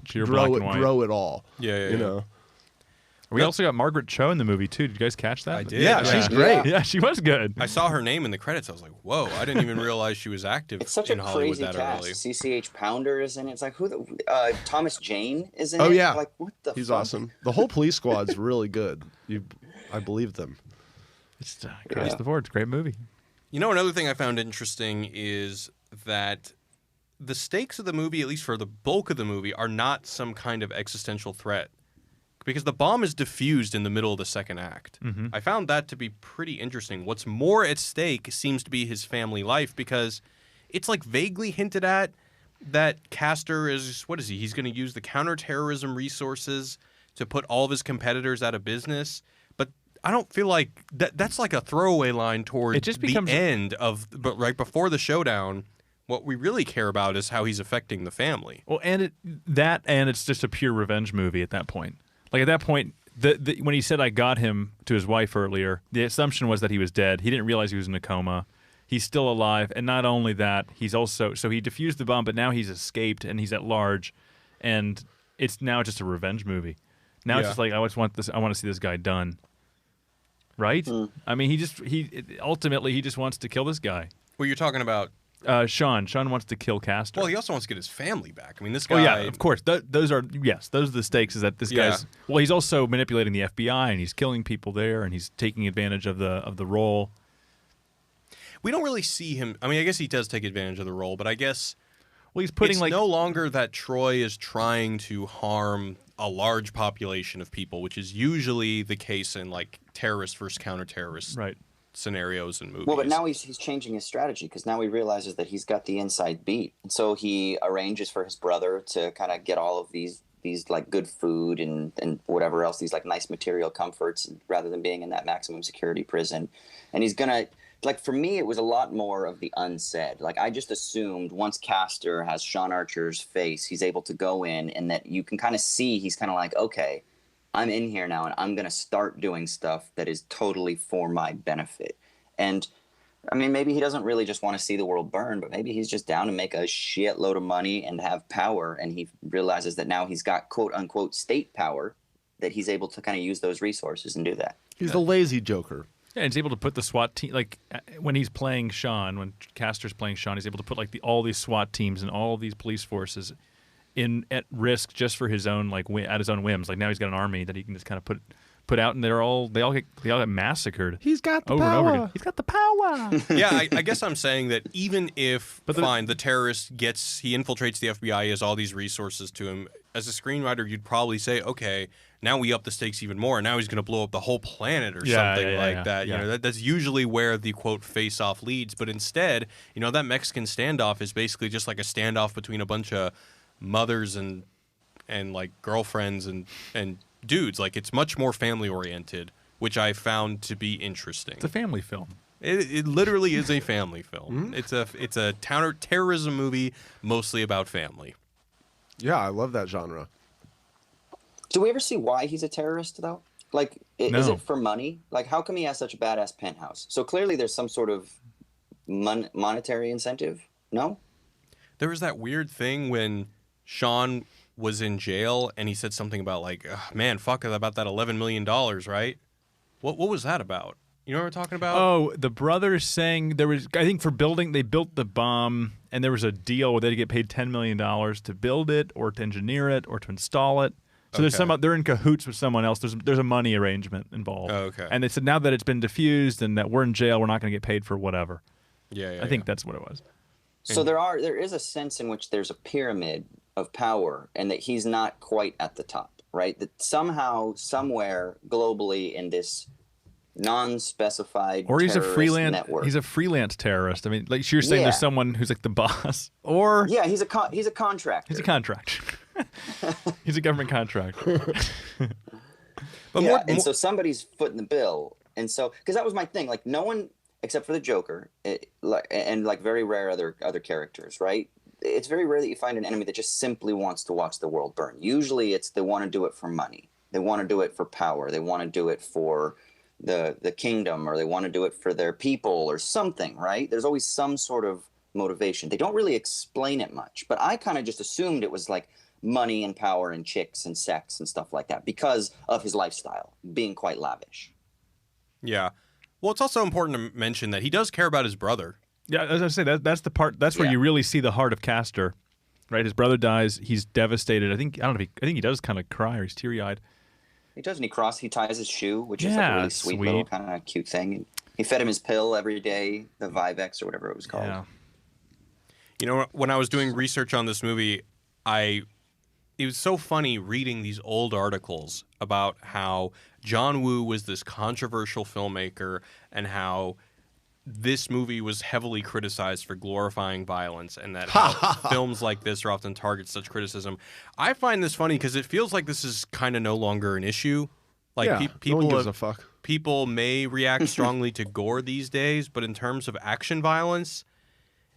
pure black and white. grow it all. Yeah. We also got Margaret Cho in the movie too. Did you guys catch that? I did. Yeah, she's great. Yeah, she was good. I saw her name in the credits. I was like, whoa, I didn't even realize she was active It's such in a Hollywood crazy that cast. early. CCH Pounder is in it. It's like Thomas Jane is in it. Oh yeah, Like what the? He's fuck? awesome. The whole police squad's really good. I believe them. It's across the board. It's a great movie. Another thing I found interesting is that the stakes of the movie, at least for the bulk of the movie, are not some kind of existential threat. Because the bomb is diffused in the middle of the second act. Mm-hmm. I found that to be pretty interesting. What's more at stake seems to be his family life, because it's like vaguely hinted at that Castor is, what is he? He's going to use the counterterrorism resources to put all of his competitors out of business. But I don't feel like that's like a throwaway line toward It just becomes the end of, but right before the showdown. What we really care about is how he's affecting the family. Well, and it's just a pure revenge movie at that point. Like at that point, when he said I got him to his wife earlier, the assumption was that he was dead. He didn't realize he was in a coma. He's still alive, and not only that, he's also he defused the bomb, but now he's escaped and he's at large, and it's now just a revenge movie. Now it's just like I just want this. I want to see this guy done. Right? I mean, he ultimately he just wants to kill this guy. Well, you're talking about. Sean wants to kill Castor. Well, he also wants to get his family back. I mean, this guy. Oh yeah, of course. Those are the stakes. Is that this guy's? Well, he's also manipulating the FBI and he's killing people there and he's taking advantage of the role. We don't really see him. I mean, I guess he does take advantage of the role, but I guess. Well, he's putting it's no longer that Troy is trying to harm a large population of people, which is usually the case in like terrorist versus counter-terrorist scenarios and movies. Well, but now he's changing his strategy because now he realizes that he's got the inside beat, and so he arranges for his brother to kind of get all of these like good food and whatever else, these like nice material comforts, rather than being in that maximum security prison. And he's gonna, like, for me, it was a lot more of the unsaid. Like, I just assumed once Castor has Sean Archer's face, he's able to go in, and that you can kind of see he's kind of like, okay, I'm in here now, and I'm going to start doing stuff that is totally for my benefit. And, I mean, maybe he doesn't really just want to see the world burn, but maybe he's just down to make a shitload of money and have power, and he realizes that now he's got quote-unquote state power, that he's able to kind of use those resources and do that. He's the lazy Joker. Yeah, and he's able to put the SWAT team, like when he's playing Sean, when Castor's playing Sean, he's able to put like all these SWAT teams and all these police forces at risk just for his own at his own whims. Like now he's got an army that he can just kind of put out, and they all get massacred. He's got the over power. and over again. He's got the power. Yeah, I guess I'm saying that even if the terrorist he infiltrates the FBI, he has all these resources to him. As a screenwriter, you'd probably say, okay, now we up the stakes even more. Now he's going to blow up the whole planet or something like that. Yeah. You know, that's usually where the quote face-off leads. But instead, you know, that Mexican standoff is basically just like a standoff between a bunch of mothers and like girlfriends and dudes. Like, it's much more family-oriented, which I found to be interesting. It's a family film. It literally is a family film. It's a counter-terrorism movie mostly about family. Yeah, I love that genre. Do we ever see why he's a terrorist, though? Like, is No. it for money? Like, how come he has such a badass penthouse? So clearly there's some sort of monetary incentive, no? There was that weird thing when Sean was in jail and he said something about like, man, fuck about that $11 million, right? What was that about? You know what we're talking about? Oh, the brothers saying there was, I think they built the bomb, and there was a deal where they'd get paid $10 million to build it or to engineer it or to install it. So they're in cahoots with someone else. There's a money arrangement involved. Oh, okay. And they said now that it's been diffused and that we're in jail, we're not going to get paid for whatever. Yeah. I think that's what it was. So there is a sense in which there's a pyramid of power, and that he's not quite at the top, right? That somehow, somewhere, globally, in this non-specified Or he's a freelance network. He's a freelance terrorist. I mean, like you're saying, there's someone who's like the boss, or he's a contractor. he's a contractor. He's a government contractor. But so somebody's footing the bill, and so because that was my thing, like no one except for the Joker, and like very rare other characters, right? It's very rare that you find an enemy that just simply wants to watch the world burn. Usually, it's they want to do it for money, they want to do it for power, they want to do it for the kingdom, or they want to do it for their people or something, right? There's always some sort of motivation. They don't really explain it much, but I kind of just assumed it was like money and power and chicks and sex and stuff like that because of his lifestyle being quite lavish. Yeah. Well, it's also important to mention that he does care about his brother. Yeah, as I say, that's the part. That's where you really see the heart of Castor, right? His brother dies. He's devastated. I think he does kind of cry, or he's teary-eyed. He does, and he ties his shoe, which is like a really sweet little kind of cute thing. And he fed him his pill every day, the Vivex or whatever it was called. Yeah. You know, when I was doing research on this movie, it was so funny reading these old articles about how John Woo was this controversial filmmaker and how this movie was heavily criticized for glorifying violence, and that how films like this are often target such criticism. I find this funny because it feels like this is kind of no longer an issue. Like Yeah, no one gives a fuck. People may react strongly to gore these days, but in terms of action violence,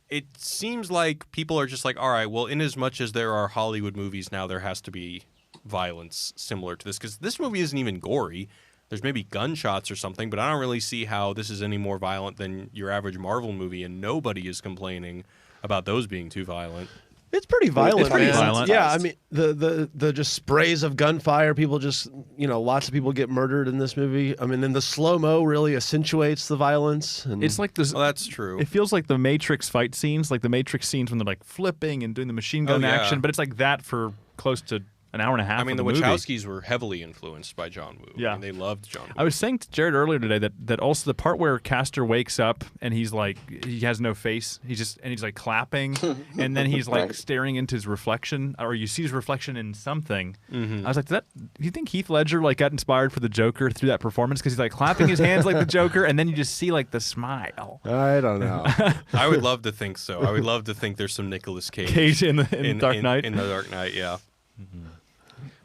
it seems like people are just like, all right, well, in as much as there are Hollywood movies now, there has to be violence similar to this, because this movie isn't even gory. There's maybe gunshots or something, but I don't really see how this is any more violent than your average Marvel movie, and nobody is complaining about those being too violent. It's pretty violent, It's pretty man. violent. Yeah, I mean the just sprays of gunfire. People just lots of people get murdered in this movie. I mean, and the slow mo really accentuates the violence. And It's like this. Well, that's true. It feels like the Matrix fight scenes, like the Matrix scenes when they're like flipping and doing the machine gun Oh, yeah. action, but it's like that for close to an hour and a half. I mean, the of movie. Wachowskis were heavily influenced by John Woo. Yeah. I mean, they loved John Woo. I was saying to Jared earlier today that also the part where Castor wakes up and he's like, he has no face. He's like clapping, and then he's like Right. staring into his reflection, or you see his reflection in something. Mm-hmm. I was like, do you think Heath Ledger like got inspired for the Joker through that performance? Because he's like clapping his hands like the Joker, and then you just see like the smile. I don't know. I would love to think so. I would love to think there's some Nicolas Cage, Cage in the Dark Knight. In the Dark Knight, yeah.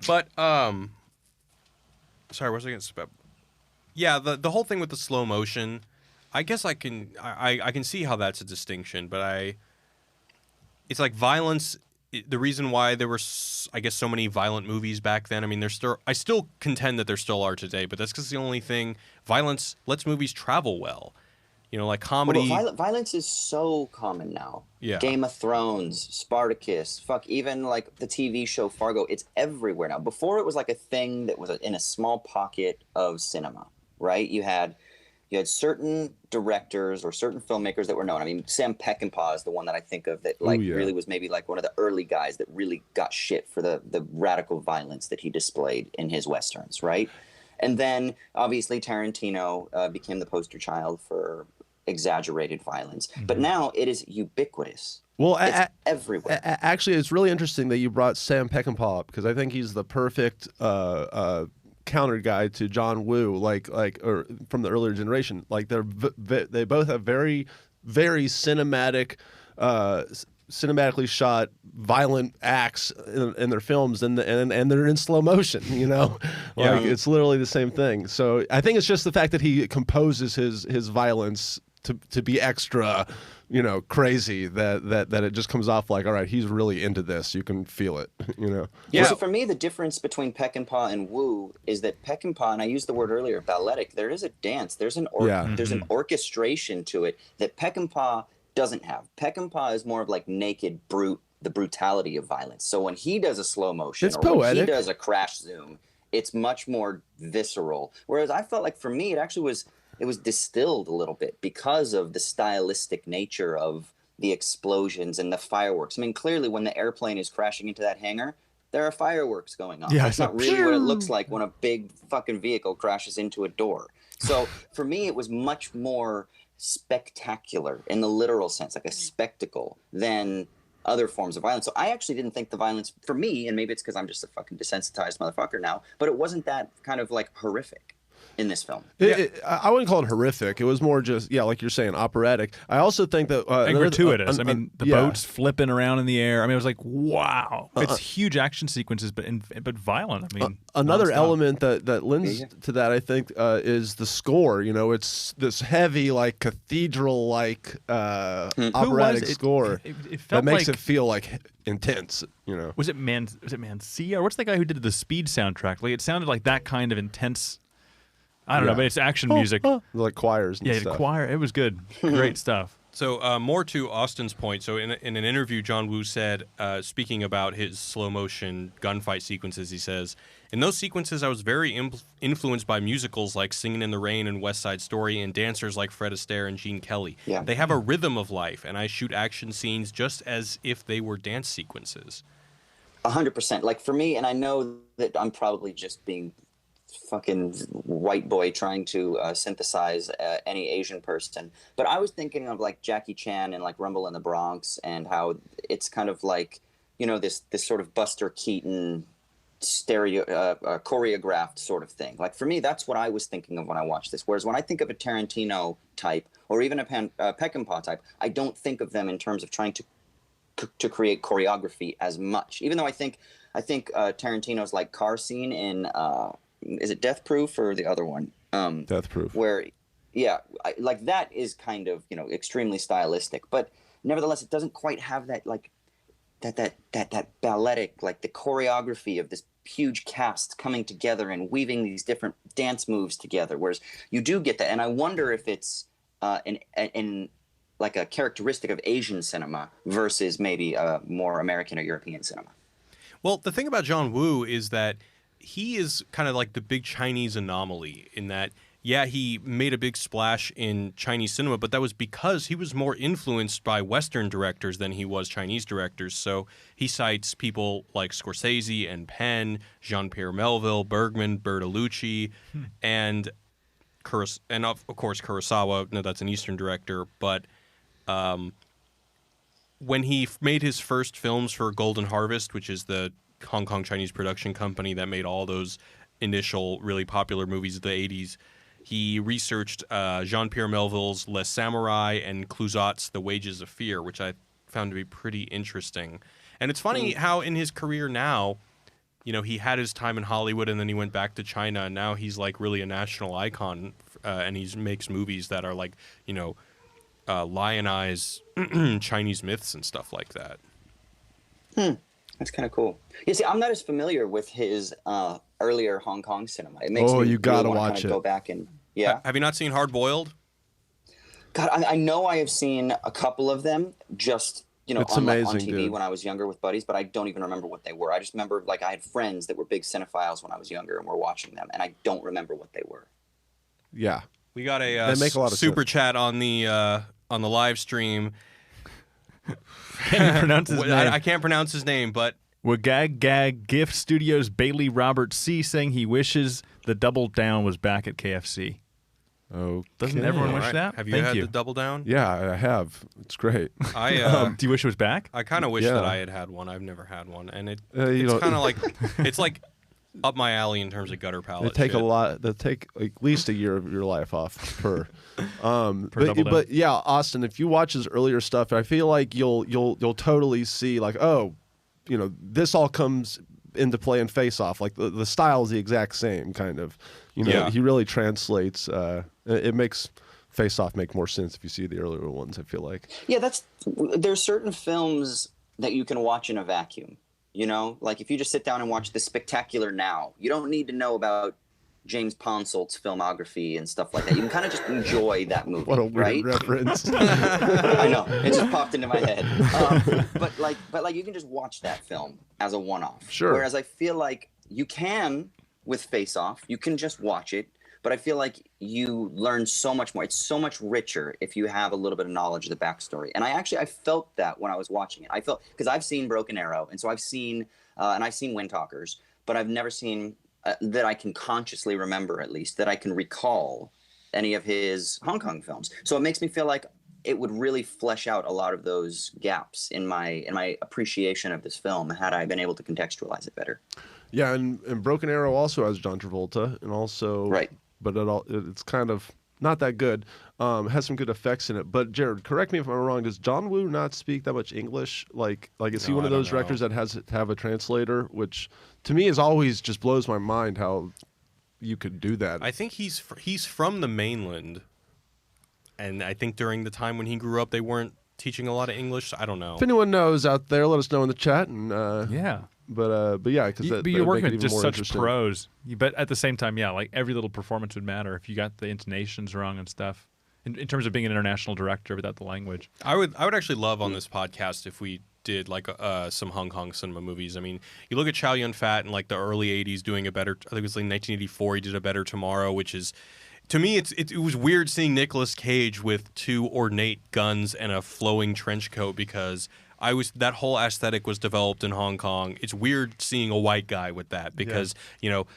But sorry, what was I going to say? Yeah, the whole thing with the slow motion, I guess I can see how that's a distinction, but it's like violence. The reason why there were, I guess, so many violent movies back then. I mean, I still contend that there still are today, but that's because the only thing violence lets movies travel well. Like comedy. Well, violence is so common now. Yeah. Game of Thrones, Spartacus, even like the TV show Fargo. It's everywhere now. Before it was like a thing that was in a small pocket of cinema, right? You had certain directors or certain filmmakers that were known. I mean, Sam Peckinpah is the one that I think of that really was maybe like one of the early guys that really got shit for the radical violence that he displayed in his Westerns, right? And then obviously Tarantino became the poster child for exaggerated violence. Mm-hmm. But now it is ubiquitous. Well, It's everywhere. actually, it's really interesting that you brought Sam Peckinpah up, because I think he's the perfect counter guy to John Woo, or from the earlier generation. Like they both have very, very cinematically shot violent acts in their films, and they're in slow motion. Yeah. It's literally the same thing. So I think it's just the fact that he composes his violence to be extra, crazy, that it just comes off like, all right, he's really into this. You can feel it. Yeah. So for me, the difference between Peckinpah and Woo is that Peckinpah, and I used the word earlier, balletic. There is a dance. There's an orchestration to it that Peckinpah doesn't have. Peckinpah is more of like naked brute, the brutality of violence. So when he does a slow motion, It's or poetic. when he does a crash zoom, it's much more visceral. Whereas I felt like for me, it actually was distilled a little bit because of the stylistic nature of the explosions and the fireworks. I mean, clearly when the airplane is crashing into that hangar, there are fireworks going on. Yeah, That's not really what it looks like when a big fucking vehicle crashes into a door. So for me, it was much more spectacular in the literal sense, like a spectacle, than other forms of violence. So I actually didn't think the violence, for me, and maybe it's because I'm just a fucking desensitized motherfucker now, but it wasn't that kind of like horrific in this film. I wouldn't call it horrific. It was more just, like you're saying, operatic. I also think that And gratuitous. I mean, the yeah. boats flipping around in the air. I mean, it was like, wow. It's huge action sequences, but violent. I mean, another nonstop. element that lends to that, I think, is the score. It's this heavy, like cathedral, like operatic score It that felt makes like, it feel like intense. Was it Mancia? Or what's the guy who did the Speed soundtrack? Like, it sounded like that kind of intense. I don't know, but it's action music. Like choirs and Yeah, stuff. the choir. It was good. Great stuff. So more to Austin's point. So in an interview, John Woo said, speaking about his slow motion gunfight sequences, he says, "In those sequences, I was very influenced by musicals like Singin' in the Rain and West Side Story, and dancers like Fred Astaire and Gene Kelly. Yeah. They have a rhythm of life, and I shoot action scenes just as if they were dance sequences." 100%. Like for me, and I know that I'm probably just being fucking white boy trying to synthesize any Asian person, but I was thinking of like Jackie Chan and like Rumble in the Bronx, and how it's kind of like, this sort of Buster Keaton choreographed sort of thing. Like for me, that's what I was thinking of when I watched this. Whereas when I think of a Tarantino type or even a Peckinpah type, I don't think of them in terms of trying to create choreography as much. Even though I think Tarantino's like car scene in is it Death Proof or the other one? Death Proof. Where, yeah, like that is kind of, you know, extremely stylistic, but nevertheless, it doesn't quite have that like that balletic, like the choreography of this huge cast coming together and weaving these different dance moves together. Whereas you do get that, and I wonder if it's in like a characteristic of Asian cinema versus maybe more American or European cinema. Well, the thing about John Woo is that he is kind of like the big Chinese anomaly in that, yeah, he made a big splash in Chinese cinema, but that was because he was more influenced by Western directors than he was Chinese directors. So he cites people like Scorsese and Penn, Jean-Pierre Melville, Bergman, Bertolucci, and of course Kurosawa. No, that's an Eastern director, but when he made his first films for Golden Harvest, which is the Hong Kong Chinese production company that made all those initial really popular movies of the 80s, he researched Jean-Pierre Melville's Les Samurai and Clouzot's The Wages of Fear, which I found to be pretty interesting. And it's funny how in his career now, you know, he had his time in Hollywood and then he went back to China, and now he's like really a national icon, and he makes movies that are like, you know, lionize Chinese myths and stuff like that. That's kind of cool. You see, I'm not as familiar with his earlier Hong Kong cinema. It makes me you gotta really watch it. Go back and Have you not seen Hard Boiled? God, I know I have seen a couple of them. Just It's on amazing, TV dude. when I was younger with buddies, but I don't even remember what they were. I just remember like I had friends that were big cinephiles when I was younger and were watching them, and I don't remember what they were. Yeah. We got a, They make a lot of super sense. chat on the live stream. Can you pronounce his name? I can't pronounce his name, but Wagag Gag Gift Studios Bailey Robert C saying he wishes the Double Down was back at KFC. Okay. Doesn't everyone wish Alright. that? Have you Thank had you. the Double Down? Yeah, I have. It's great. I Do you wish it was back? I kind of wish Yeah. that I had one. I've never had one, and you it's know- kind of like it's like up my alley in terms of gutter palate. They take shit. a lot. They take at least a year of your life off per. Double Down. But yeah, Austin, if you watch his earlier stuff, I feel like you'll totally see like, oh, you know, this all comes into play in Face Off. Like the style is the exact same kind of. You know, Yeah. he really translates. It makes Face Off make more sense if you see the earlier ones. I feel like. Yeah, there's certain films that you can watch in a vacuum. You know, like if you just sit down and watch The Spectacular Now, you don't need to know about James Ponsolt's filmography and stuff like that. You can kind of just enjoy that movie. What a weird right? reference. I know, it just popped into my head. But you can just watch that film as a one-off. Sure. Whereas I feel like you can with Face Off, you can just watch it. But I feel like you learn so much more. It's so much richer if you have a little bit of knowledge of the backstory. And I felt that when I was watching it. I felt, because I've seen Broken Arrow, and so I've seen, and I've seen Wind Talkers, but I've never seen, that I can consciously remember at least, that I can recall any of his Hong Kong films. So it makes me feel like it would really flesh out a lot of those gaps in my appreciation of this film had I been able to contextualize it better. Yeah, and Broken Arrow also has John Travolta, and also Right. But it's kind of not that good. Has some good effects in it. But Jared, correct me if I'm wrong. Does John Woo not speak that much English? Like is he No, one of I don't those directors that has to have a translator? Which to me is always just blows my mind how you could do that. I think he's from the mainland, and I think during the time when he grew up, they weren't teaching a lot of English. I don't know. If anyone knows out there, let us know in the chat. And Yeah. but yeah, because But you're working with just such interesting. pros. But at the same time, yeah, like every little performance would matter if you got the intonations wrong and stuff. In terms of being an international director without the language. I would actually love on this podcast if we did like some Hong Kong cinema movies. I mean, you look at Chow Yun-fat in like the early '80s doing a better. I think it was like 1984. He did A Better Tomorrow, which is. To me, it was weird seeing Nicolas Cage with two ornate guns and a flowing trench coat because that whole aesthetic was developed in Hong Kong. It's weird seeing a white guy with that because you know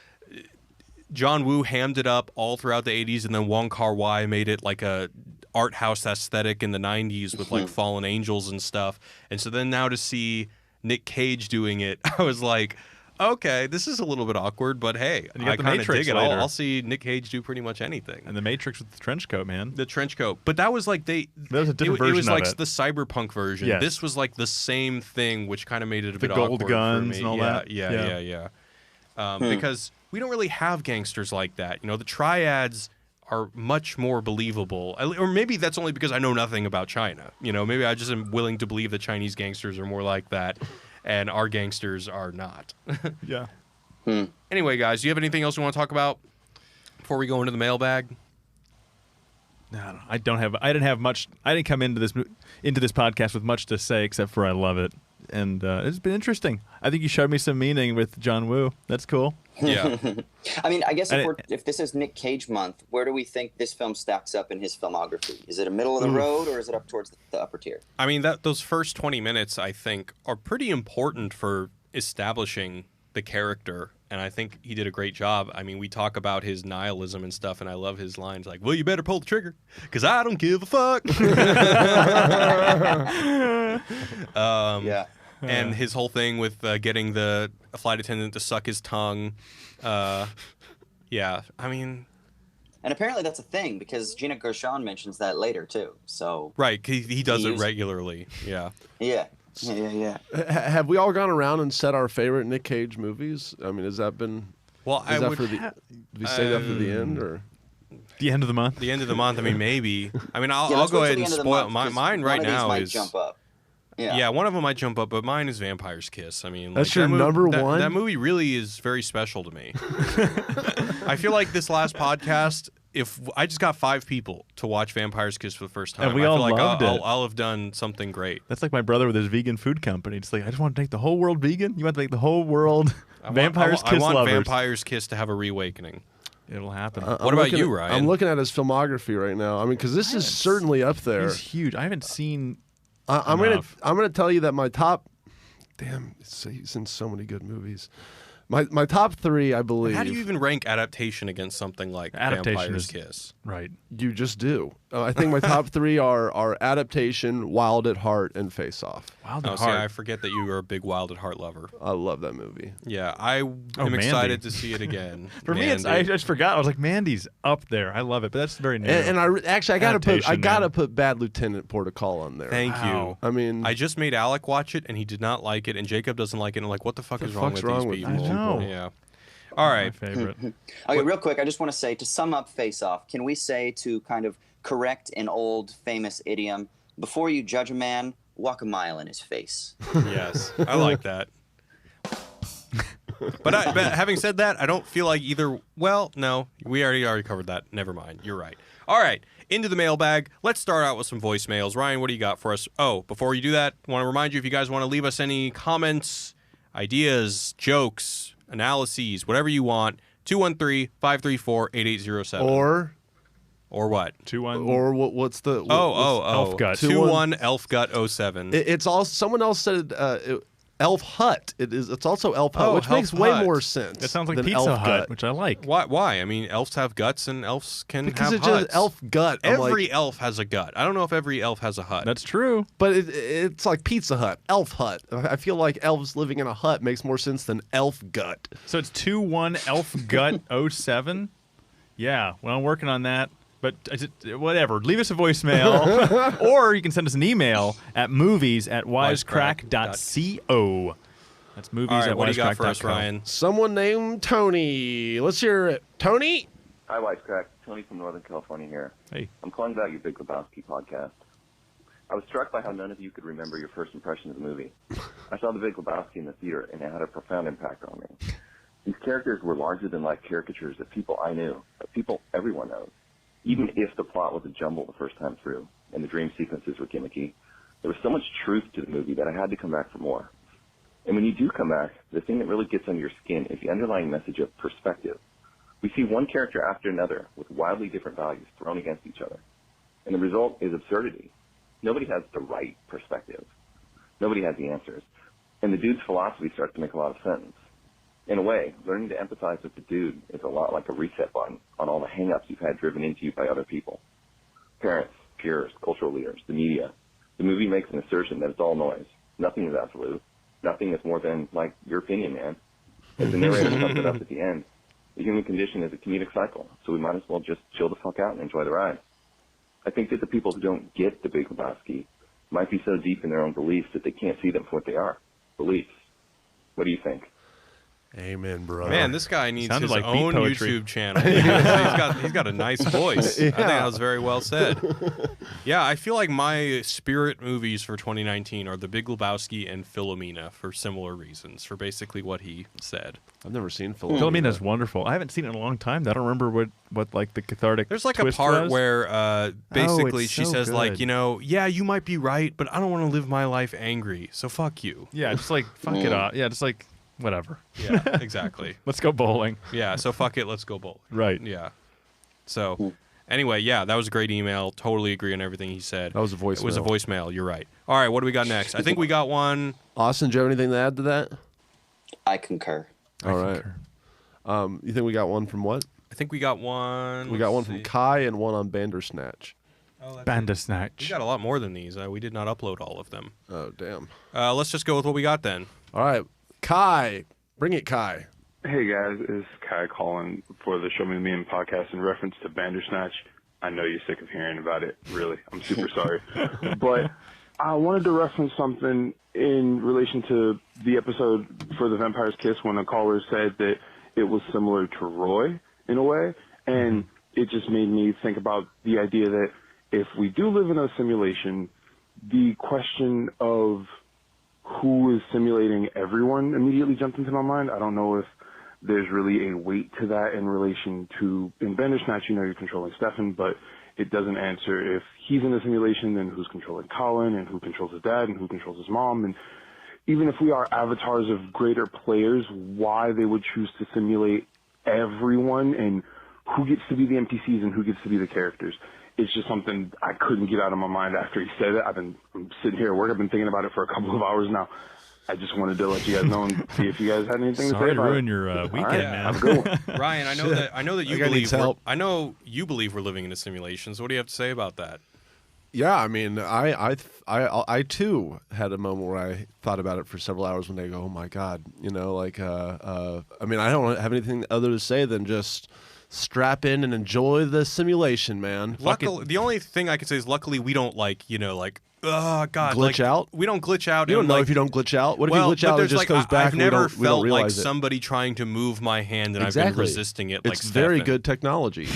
John Woo hammed it up all throughout the 80s, and then Wong Kar-wai made it like a art house aesthetic in the 90s with like Fallen Angels and stuff. And so then now to see Nick Cage doing it, I was like, okay, this is a little bit awkward, but hey, And you got I the kind of Matrix dig it. later. I'll see Nick Cage do pretty much anything. And the Matrix with the trench coat, man. The trench coat, but that was like That was a different it version was of like it. the cyberpunk version. Yes. This was like the same thing, which kind of made it a The bit gold awkward guns for me. and all yeah, that. Yeah. Because we don't really have gangsters like that. The triads are much more believable. Or maybe that's only because I know nothing about China. Maybe I just am willing to believe that Chinese gangsters are more like that, and our gangsters are not. Yeah. Anyway, guys, do you have anything else you want to talk about before we go into the mailbag? No, I didn't have much. I didn't come into this podcast with much to say except for I love it, and it's been interesting. I think you showed me some meaning with John Woo. That's cool. Yeah. I mean, I guess if this is Nick Cage month, where do we think this film stacks up in his filmography? Is it a middle of the road, or is it up towards the upper tier? I mean, those first 20 minutes, I think, are pretty important for establishing the character, and I think he did a great job. I mean, we talk about his nihilism and stuff, and I love his lines like, well, you better pull the trigger, because I don't give a fuck. Yeah. And his whole thing with getting the flight attendant to suck his tongue. Yeah, I mean... And apparently that's a thing, because Gina Gershon mentions that later, too. So Right, he does it regularly, yeah. Yeah. Have we all gone around and said our favorite Nick Cage movies? I mean, has that been? Well, Is that for the? Did we say that for the end or? The end of the month. The end of the month, I mean, maybe. I mean, I'll let's go wait ahead till and the end of the spoil... month, 'cause Mine one right of these now might is... jump up. Yeah, one of them might jump up, but mine is Vampire's Kiss. I mean, That's like, your that number one? That movie really is very special to me. I feel like this last podcast, if I just got 5 people to watch Vampire's Kiss for the first time, And we I all feel like loved it. I'll have done something great. That's like my brother with his vegan food company. It's like, I just want to make the whole world vegan. You want to make the whole world Vampire's Kiss I want lovers. Vampire's Kiss to have a reawakening. It'll happen. What about you, Ryan? I'm looking at his filmography right now. I mean, because this is certainly up there. He's huge. I haven't seen. I'm enough. gonna tell you that my top. Damn, he's in so many good movies. My top 3, I believe. How do you even rank adaptation against something like Adaptation Vampire's is- Kiss? Right. You just do. I think my top 3 are Adaptation, Wild at Heart, and Face Off. Wild Oh, at see, I Heart. forget that you are a big Wild at Heart lover. I love that movie. Yeah, I am Mandy. excited to see it again. For me, I Mandy. just forgot. I was like, Mandy's up there. I love it, but that's very new. And I gotta put Adaptation, Bad Lieutenant Protocol on there. Thank Wow. you. I mean, I just made Alec watch it, and he did not like it, and Jacob doesn't like it. And I'm like, what the fuck is wrong fuck's with wrong these with people? these people? Yeah. All My right. favorite. Okay, real quick, I just want to say, to sum up Face Off, can we say, to kind of correct an old famous idiom, before you judge a man, walk a mile in his face? Yes, I like that. But having said that, I don't feel like either. Well, no, we already covered that. Never mind. You're right. All right, into the mailbag. Let's start out with some voicemails. Ryan, what do you got for us? Oh, before you do that, I want to remind you, if you guys want to leave us any comments, ideas, jokes, analyses, whatever you want, 213-534-8807. or what? 2-1. or what's the Oh. Elfgut. 21 Elfgut07. It's all someone else said Elf Hut. It's also Elf Hut, Oh, which makes Elf way Hut. more sense. That sounds like than Pizza Elf Hut, Gut. which I like. Why? I mean, elves have guts and elves can Because have it's huts. just Elf Gut. I'm Every like, elf has a gut. I don't know if every elf has a hut. That's true. but it's like Pizza Hut, Elf Hut. I feel like elves living in a hut makes more sense than Elf Gut. So it's 2-1 Elfgut 07. Yeah, well, I'm working on that. But whatever. Leave us a voicemail, or you can send us an email at movies@wisecrack.co. That's movies All right, at what do you got for us, wisecrack.co. Ryan? Someone named Tony. Let's hear it. Tony? Hi, Wisecrack. Tony from Northern California here. Hey. I'm calling about your Big Lebowski podcast. I was struck by how none of you could remember your first impression of the movie. I saw the Big Lebowski in the theater, and it had a profound impact on me. These characters were larger-than-life caricatures of people I knew, of people everyone knows. Even if the plot was a jumble the first time through, and the dream sequences were gimmicky, there was so much truth to the movie that I had to come back for more. And when you do come back, the thing that really gets under your skin is the underlying message of perspective. We see one character after another with wildly different values thrown against each other. And the result is absurdity. Nobody has the right perspective. Nobody has the answers. And the dude's philosophy starts to make a lot of sense. In a way, learning to empathize with the dude is a lot like a reset button on all the hang-ups you've had driven into you by other people. Parents, peers, cultural leaders, the media. The movie makes an assertion that it's all noise. Nothing is absolute. Nothing is more than, like, your opinion, man. As the narrator sums it up at the end, the human condition is a comedic cycle, so we might as well just chill the fuck out and enjoy the ride. I think that the people who don't get the Big Lebowski might be so deep in their own beliefs that they can't see them for what they are, beliefs. What do you think? Amen, bro. Man, this guy needs Sounded his like beat own poetry. YouTube channel. He's got a nice voice. I think that was very well said. Yeah, I feel like my spirit movies for 2019 are The Big Lebowski and Philomena for similar reasons, for basically what he said. I've never seen Philomena. Philomena's wonderful. I haven't seen it in a long time. I don't remember what like the cathartic. There's like a twist part was. where basically it's she so says like, good. you know, yeah, you might be right, but I don't want to live my life angry, so fuck you. Yeah, just like fuck it off. Yeah, just like whatever. Yeah, exactly. Let's go bowling. Yeah, so fuck it, let's go bowling. Right. Yeah. So, anyway, yeah, that was a great email. Totally agree on everything he said. That was a voicemail. It was a voicemail. You're right. All right, what do we got next? I think we got one. Austin, do you have anything to add to that? I concur. All right. You think we got one from what? I think we got one. We got one let's from see. Kai and one on Bandersnatch. Oh, that's it. Bandersnatch. We got a lot more than these. We did not upload all of them. Oh, damn. Let's just go with what we got then. All right. Kai. Bring it, Kai. Hey guys, it's Kai calling for the Show Me the Meme podcast in reference to Bandersnatch. I know you're sick of hearing about it, really. I'm super sorry. But I wanted to reference something in relation to the episode for The Vampire's Kiss when a caller said that it was similar to Roy in a way. And it just made me think about the idea that if we do live in a simulation, the question of who is simulating everyone immediately jumped into my mind. I don't know if there's really a weight to that in relation to, in Bandersnatch, you know, you're controlling Stefan, but it doesn't answer if he's in the simulation, then who's controlling Colin, and who controls his dad, and who controls his mom. And even if we are avatars of greater players, why they would choose to simulate everyone, and who gets to be the NPCs and who gets to be the characters. It's just something I couldn't get out of my mind after he said it. I'm sitting here at work. I've been thinking about it for a couple of hours now. I just wanted to let you guys know and see if you guys had anything to say Sorry to about ruin it. your weekend, All right, man. have a good one. Ryan, I know that you That guy needs believe help. I know you believe we're living in a simulation. So what do you have to say about that? Yeah, I mean, I too had a moment where I thought about it for several hours when I go, oh my God, you know, like, I mean, I don't have anything other to say than just strap in and enjoy the simulation, man. Luckily, the only thing I can say is luckily we don't oh God, Glitch out? We don't glitch out. You don't and, know like, if you don't glitch out. What if well, you glitch but out and it there's, just like, goes back I've and we never don't felt like realize it? somebody trying to move my hand and I've been Exactly. resisting it. It's like very Stefan. good technology.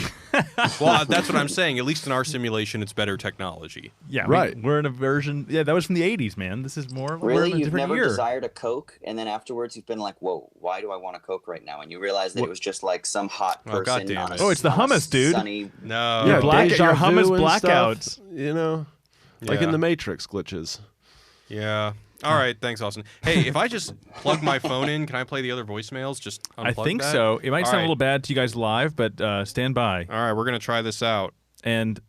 Well, that's what I'm saying. At least in our simulation, it's better technology. Yeah, Right. We're in a version. Yeah, that was from the '80s, man. This is more. we're Really, in a you've different never year. desired a Coke, and then afterwards you've been like, "Whoa, why do I want a Coke right now?" And you realize that it was just like some hot Oh, person. God damn on it. a, Oh, it's the on a hummus, dude. Sunny, No. Yeah, black- deja your hummus vu and blackouts. stuff, you know, like Yeah. in the Matrix glitches. Yeah. All right. Thanks, Austin. Hey, if I just plug my phone in, can I play the other voicemails? Just unplug I think that? so. It might All sound a right. little bad to you guys live, but stand by. All right, we're gonna try this out. And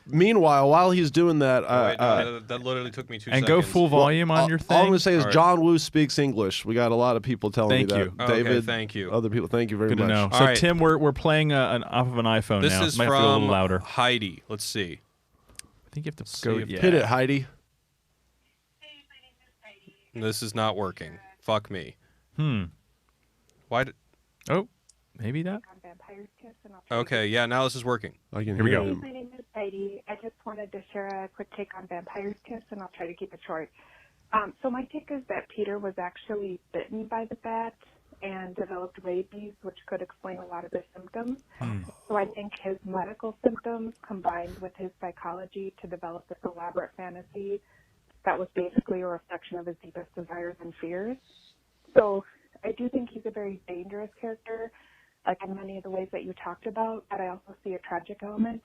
Meanwhile, while he's doing that, Wait, no, that literally took me 2 seconds. go full volume on your thing. All I'm gonna say is All right. John Woo speaks English. We got a lot of people telling Thank me that. you. Okay, David, thank you. Other people, thank you very Good to much. know. All So right. Tim, we're playing off of an iPhone This now. is Might have to go a little from louder. Heidi. Let's see. I think you have to see go. if- Yeah. Hit it, Heidi. This is not working. Fuck me. Why did? Oh, maybe that. on Vampire's Kiss, and I'll try Okay, yeah. Now this is working. I can Here we hear go. Hey, him. my name is Heidi. I just wanted to share a quick take on Vampire's Kiss, and I'll try to keep it short. So my take is that Peter was actually bitten by the bat and developed rabies, which could explain a lot of his symptoms. So I think his medical symptoms combined with his psychology to develop this elaborate fantasy that was basically a reflection of his deepest desires and fears. So I do think he's a very dangerous character, like in many of the ways that you talked about, but I also see a tragic element,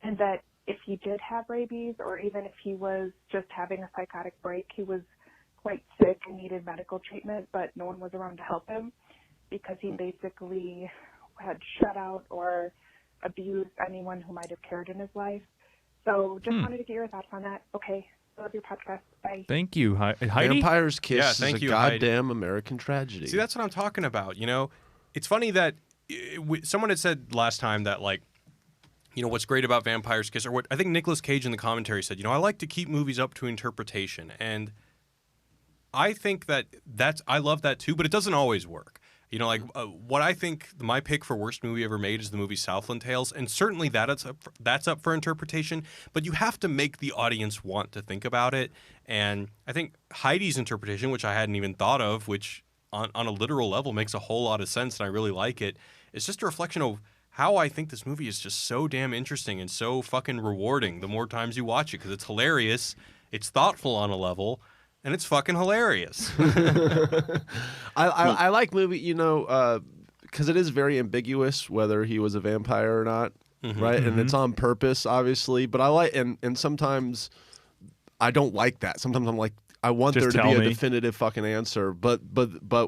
and that if he did have rabies, or even if he was just having a psychotic break, he was quite sick and needed medical treatment, but no one was around to help him because he basically had shut out or abused anyone who might have cared in his life. So just wanted to get your thoughts on that. Okay, love your podcast. Bye. Thank you, Heidi. Vampire's Kiss Yeah, is thank a you, Heidi. goddamn American tragedy. See, that's what I'm talking about. You know, it's funny that someone had said last time that, like, you know, what's great about Vampire's Kiss, or what I think Nicolas Cage in the commentary said, you know, I like to keep movies up to interpretation. And I think that I love that too, but it doesn't always work. You know, like what I think my pick for worst movie ever made is the movie Southland Tales, and certainly that's up for interpretation. But you have to make the audience want to think about it. And I think Heidi's interpretation, which I hadn't even thought of, which on a literal level makes a whole lot of sense, and I really like it. It's just a reflection of how I think this movie is just so damn interesting and so fucking rewarding the more times you watch it, because it's hilarious, it's thoughtful on a level, and it's fucking hilarious. I like movie, you know, because it is very ambiguous whether he was a vampire or not, right? And it's on purpose, obviously. But I like, and sometimes I don't like that. Sometimes I'm like, I want Just there to be tell a me. definitive fucking answer. But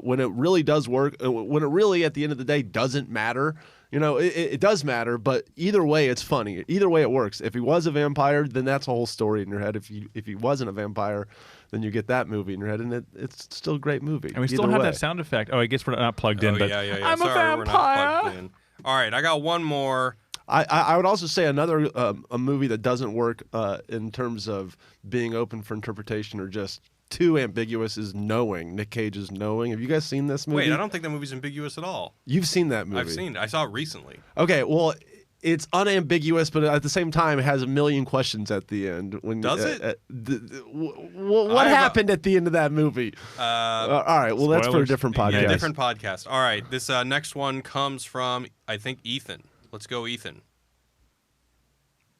when it really does work, when it really at the end of the day doesn't matter, you know, it does matter. But either way, it's funny. Either way, it works. If he was a vampire, then that's a whole story in your head. If he wasn't a vampire, then you get that movie in your head, and it's still a great movie. And we still either have way. that sound effect. Oh, I guess we're not plugged in, Oh, but yeah. I'm Sorry, a we're not vampire. plugged in. All right, I got one more. I would also say another a movie that doesn't work in terms of being open for interpretation or just too ambiguous is Knowing. Nick Cage's Knowing. Have you guys seen this movie? Wait, I don't think that movie's ambiguous at all. You've seen that movie. I've seen it. I saw it recently. Okay, well, it's unambiguous, but at the same time, it has a million questions at the end. When Does it? What happened at the end of that movie? All right, well, that's for a spoilers? different Yeah, podcast. different podcast. All right, this next one comes from, I think, Ethan. Let's go, Ethan.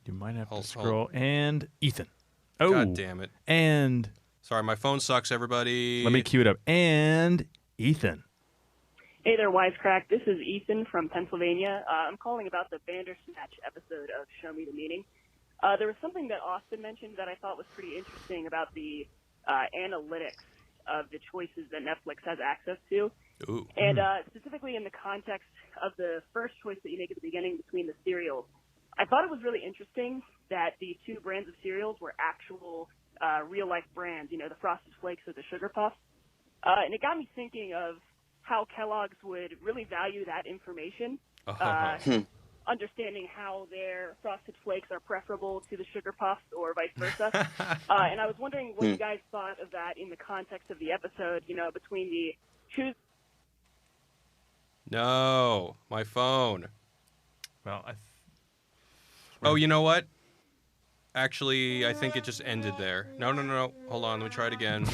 You might have Hold- to scroll. And Ethan. Oh, God damn it. And Sorry, my phone sucks, everybody. let me cue it up. And Ethan. Hey there, Wisecrack. This is Ethan from Pennsylvania. I'm calling about the Bandersnatch episode of Show Me the Meaning. There was something that Austin mentioned that I thought was pretty interesting about the analytics of the choices that Netflix has access to. Ooh. And specifically in the context of the first choice that you make at the beginning between the cereals, I thought it was really interesting that the two brands of cereals were actual real-life brands, you know, the Frosted Flakes or the Sugar Puffs. And it got me thinking of how Kellogg's would really value that information, understanding how their Frosted Flakes are preferable to the Sugar Puffs or vice versa. And I was wondering what you guys thought of that in the context of the episode, you know, between the choose. No, my phone. Well, Oh, you know what? Actually, I think it just ended there. No. Hold on, let me try it again.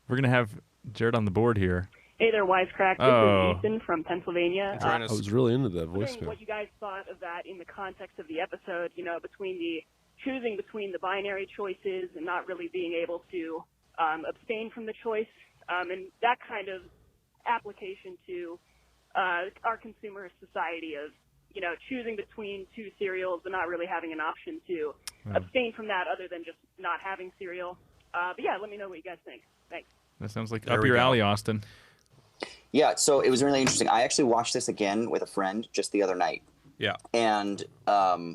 we're going to have Jared on the board here. Hey there, Wisecrack. This Oh. is Ethan from Pennsylvania. I'm trying I to. was really into that Wondering voicemail. what you guys thought of that in the context of the episode, you know, between the choosing between the binary choices and not really being able to abstain from the choice, and that kind of application to our consumer society of, you know, choosing between two cereals but not really having an option to abstain from that other than just not having cereal. But yeah, let me know what you guys think. Thanks. That sounds like There up we your go. alley, Austin. Yeah, so it was really interesting. I actually watched this again with a friend just the other night, Yeah. and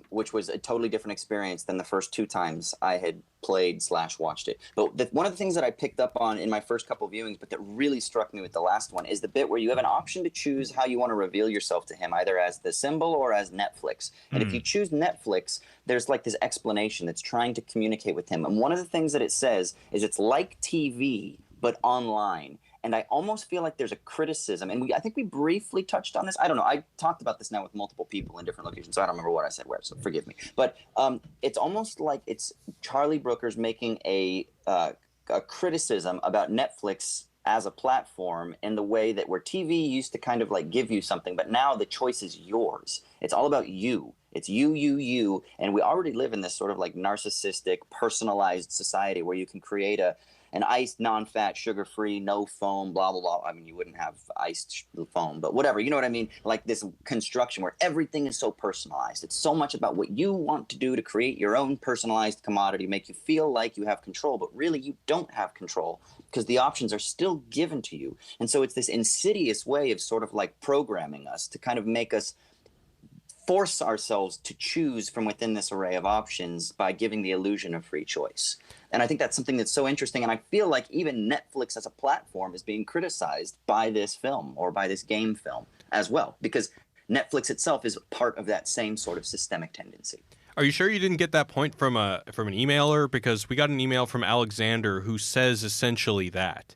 which was a totally different experience than the first two times I had played/watched it. But one of the things that I picked up on in my first couple viewings, but that really struck me with the last one, is the bit where you have an option to choose how you want to reveal yourself to him, either as the symbol or as Netflix. And if you choose Netflix, there's like this explanation that's trying to communicate with him. And one of the things that it says is it's like TV, but online. And I almost feel like there's a criticism, and I think we briefly touched on this. I don't know. I talked about this now with multiple people in different locations, so I don't remember what I said where, so forgive me. But it's almost like it's Charlie Brooker's making a criticism about Netflix as a platform in the way that where TV used to kind of like give you something, but now the choice is yours. It's all about you. It's you, and we already live in this sort of like narcissistic, personalized society where you can create an iced, non-fat, sugar-free, no foam, blah, blah, blah. I mean, you wouldn't have iced foam, but whatever. You know what I mean? Like this construction where everything is so personalized. It's so much about what you want to do to create your own personalized commodity, make you feel like you have control, but really you don't have control because the options are still given to you. And so it's this insidious way of sort of like programming us to kind of make us force ourselves to choose from within this array of options by giving the illusion of free choice. And I think that's something that's so interesting. And I feel like even Netflix as a platform is being criticized by this film or by this game film as well, because Netflix itself is part of that same sort of systemic tendency. Are you sure you didn't get that point from an emailer? Because we got an email from Alexander who says essentially that.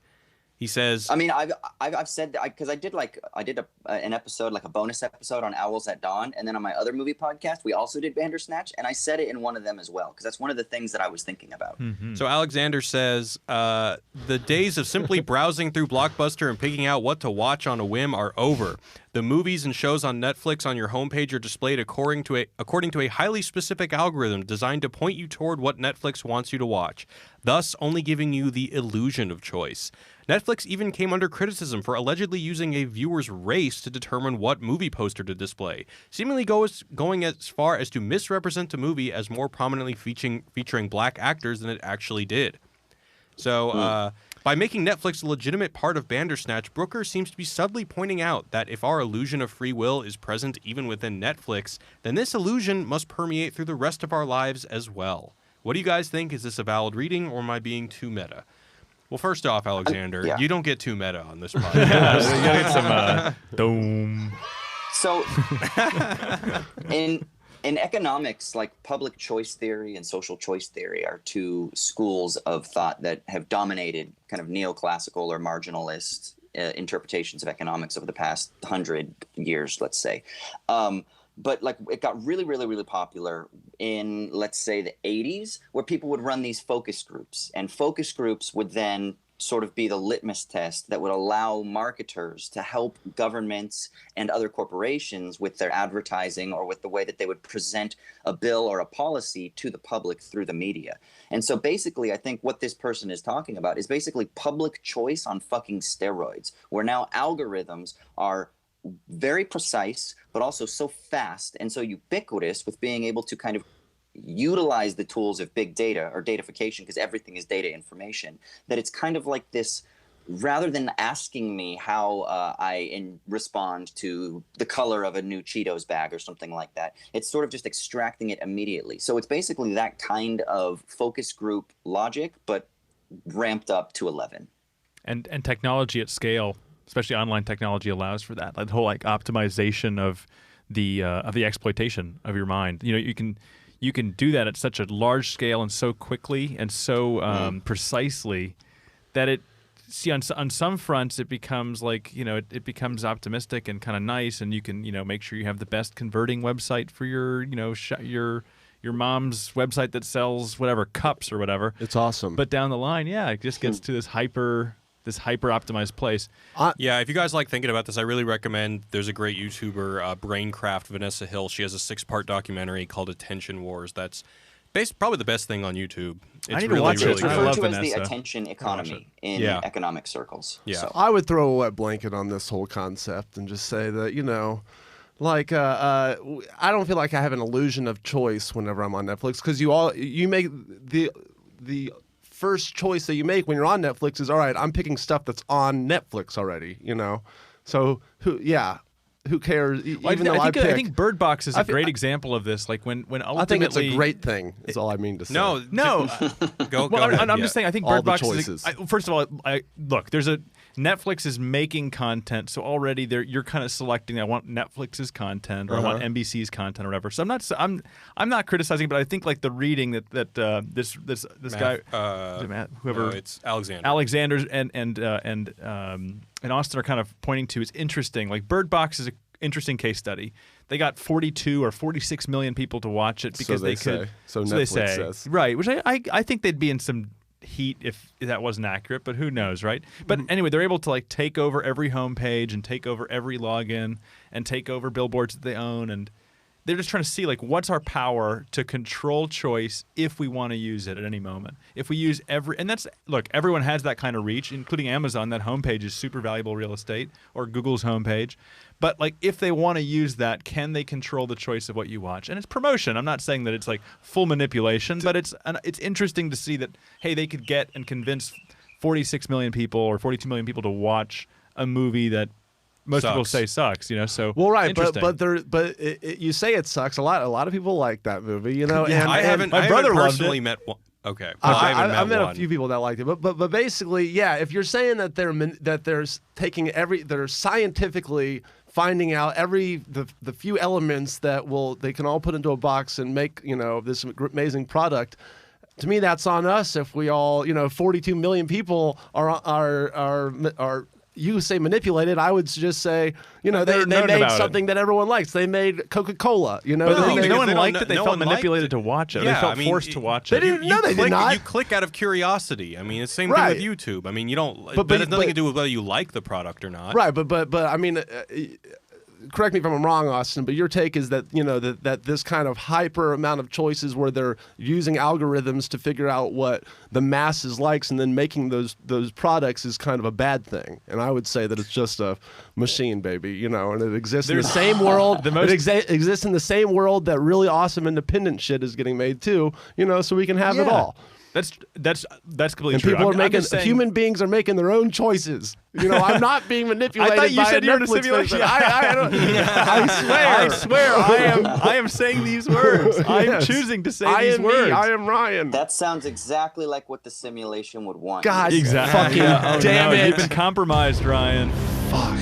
He says, I mean, I've said that because I did an episode, like a bonus episode on Owls at Dawn, and then on my other movie podcast, we also did Bandersnatch, and I said it in one of them as well because that's one of the things that I was thinking about. So Alexander says, the days of simply browsing through Blockbuster and picking out what to watch on a whim are over. The movies and shows on Netflix on your homepage are displayed according to a highly specific algorithm designed to point you toward what Netflix wants you to watch, thus only giving you the illusion of choice. Netflix even came under criticism for allegedly using a viewer's race to determine what movie poster to display, seemingly going as far as to misrepresent the movie as more prominently featuring black actors than it actually did. So, by making Netflix a legitimate part of Bandersnatch, Brooker seems to be subtly pointing out that if our illusion of free will is present even within Netflix, then this illusion must permeate through the rest of our lives as well. What do you guys think? Is this a valid reading, or am I being too meta? Well, first off, Alexander, you don't get too meta on this podcast. You gotta get some dome. So, in economics, like public choice theory and social choice theory are two schools of thought that have dominated kind of neoclassical or marginalist interpretations of economics over the past 100 years, let's say. But like it got really, really, really popular in, let's say, the 80s, where people would run these focus groups, and focus groups would then sort of be the litmus test that would allow marketers to help governments and other corporations with their advertising or with the way that they would present a bill or a policy to the public through the media. And so basically, I think what this person is talking about is basically public choice on fucking steroids, where now algorithms are very precise, but also so fast and so ubiquitous with being able to kind of utilize the tools of big data or datafication, because everything is data information, that it's kind of like this, rather than asking me how I respond to the color of a new Cheetos bag or something like that, it's sort of just extracting it immediately. So it's basically that kind of focus group logic, but ramped up to 11. And technology at scale, especially online technology, allows for that. Like the whole optimization of the exploitation of your mind. You know, you can do that at such a large scale and so quickly and so precisely that on some fronts it becomes like, you know, it becomes optimistic and kind of nice, and you can, you know, make sure you have the best converting website for your, you know, your mom's website that sells whatever cups or whatever. It's awesome. But down the line, it just gets to this hyper optimized place. Yeah, if you guys like thinking about this, I really recommend, there's a great YouTuber, Braincraft Vanessa Hill. She has a 6-part documentary called Attention Wars. That's probably the best thing on YouTube. It's I need to really, watch it. really I good. love Referred to as Vanessa. the attention economy in economic circles. Yeah. So. I would throw a wet blanket on this whole concept and just say that, you know, like I don't feel like I have an illusion of choice whenever I'm on Netflix, because you make the first choice that you make when you're on Netflix is, all right, I'm picking stuff that's on Netflix already, you know? So who cares? I think Bird Box is a great example of this. Like when ultimately, I think it's a great thing. Is all I mean to say. No. Go ahead. I'm just saying. I think All Bird the Box choices. First of all, look. Netflix is making content, so already you're kind of selecting. I want Netflix's content, or I want NBC's content, or whatever. So I'm not criticizing, but I think like the reading that this guy, whoever, it's Alexander. Alexander's and Austin are kind of pointing to is interesting. Like Bird Box is an interesting case study. They got 42 or 46 million people to watch it because they could. So they Netflix say, says. right? Which I think they'd be in some heat if that wasn't accurate, but who knows, right? But anyway, they're able to like take over every homepage and take over every login and take over billboards that they own, and they're just trying to see like what's our power to control choice if we want to use it at any moment. If we use everyone has that kind of reach, including Amazon. That homepage is super valuable real estate, or Google's homepage. But like if they want to use that, can they control the choice of what you watch? And it's promotion. I'm not saying that it's like full manipulation, but it's interesting to see that, hey, they could get and convince 46 million people or 42 million people to watch a movie that most people say sucks, you know. So well, right, but you say it sucks. A lot of people like that movie, you know. Yeah, and my brother loved personally it. met one. Okay, I met a few people that liked it, but basically, yeah. If you're saying that they're scientifically finding out the few elements that they can all put into a box and make, you know, this amazing product. to me, that's on us. If we all, 42 million people are you say manipulated, I would just say, they made something that everyone likes. They made Coca-Cola, But the thing is, no one liked it. They felt manipulated to watch it. Yeah, they felt forced to watch it. They didn't. No, they did not. You click out of curiosity. I mean, it's the same thing with YouTube. I mean, you don't. But it has nothing to do with whether you like the product or not. Right, but I mean. Correct me if I'm wrong, Austin, but your take is that that this kind of hyper amount of choices where they're using algorithms to figure out what the masses likes and then making those products is kind of a bad thing. And I would say that it's just a machine, baby, and it exists in the same world. It exists in the same world that really awesome independent shit is getting made too, so we can have it all. That's completely and true. People are making human beings are making their own choices. I'm not being manipulated. I thought you said you were in a Netflix simulation. I swear. I am saying these words. I am choosing to say these words. I am Ryan. That sounds exactly like what the simulation would want. God, exactly. Damn it! You've been compromised, Ryan. Fuck.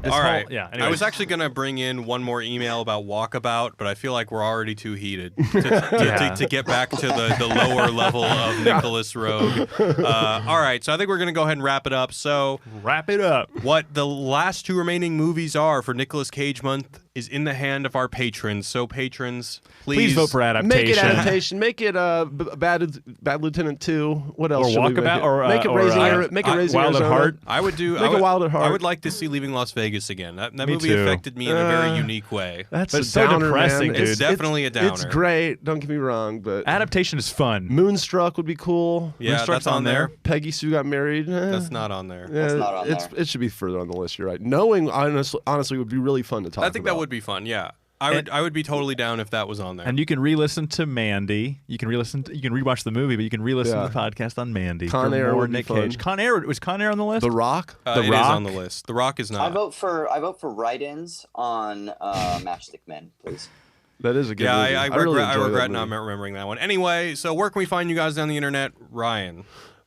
All right. Anyway. I was actually going to bring in one more email about Walkabout, but I feel like we're already too heated to get back to the lower level of Nicholas Rogue. All right. So I think we're going to go ahead and wrap it up. So wrap it up. What the last 2 remaining movies are for Nicolas Cage month is in the hand of our patrons. So patrons, please vote for adaptation. Make it adaptation. Make it Bad Lieutenant 2. What else? Or Walkabout. Or make it Raising Wild at Arizona. Heart. I would do. Wild at Heart. I would like to see Leaving Las Vegas again. That movie too. affected me in a very unique way. That's But a it's so downer, depressing, man. dude. It's definitely a downer. It's great. Don't get me wrong, but Adaptation is fun. Moonstruck would be cool. Yeah, Moonstruck's that's on there. Peggy Sue Got Married. That's not on there. That's not on there. It should be further on the list. You're right. Knowing honestly would be really fun to talk about. I think that would be fun. Yeah. I would be totally down if that was on there. And you can re-listen to Mandy. You can rewatch the movie, but you can re-listen to the podcast on Mandy. Con Air more would be Nick fun. Cage. Was Con Air on the list? The Rock. It is on the list. The Rock is not. I vote for write-ins on Matchstick Men, please. That is a good Yeah, movie. I really regret enjoy that not movie. remembering that one. Anyway, so where can we find you guys on the internet, Ryan?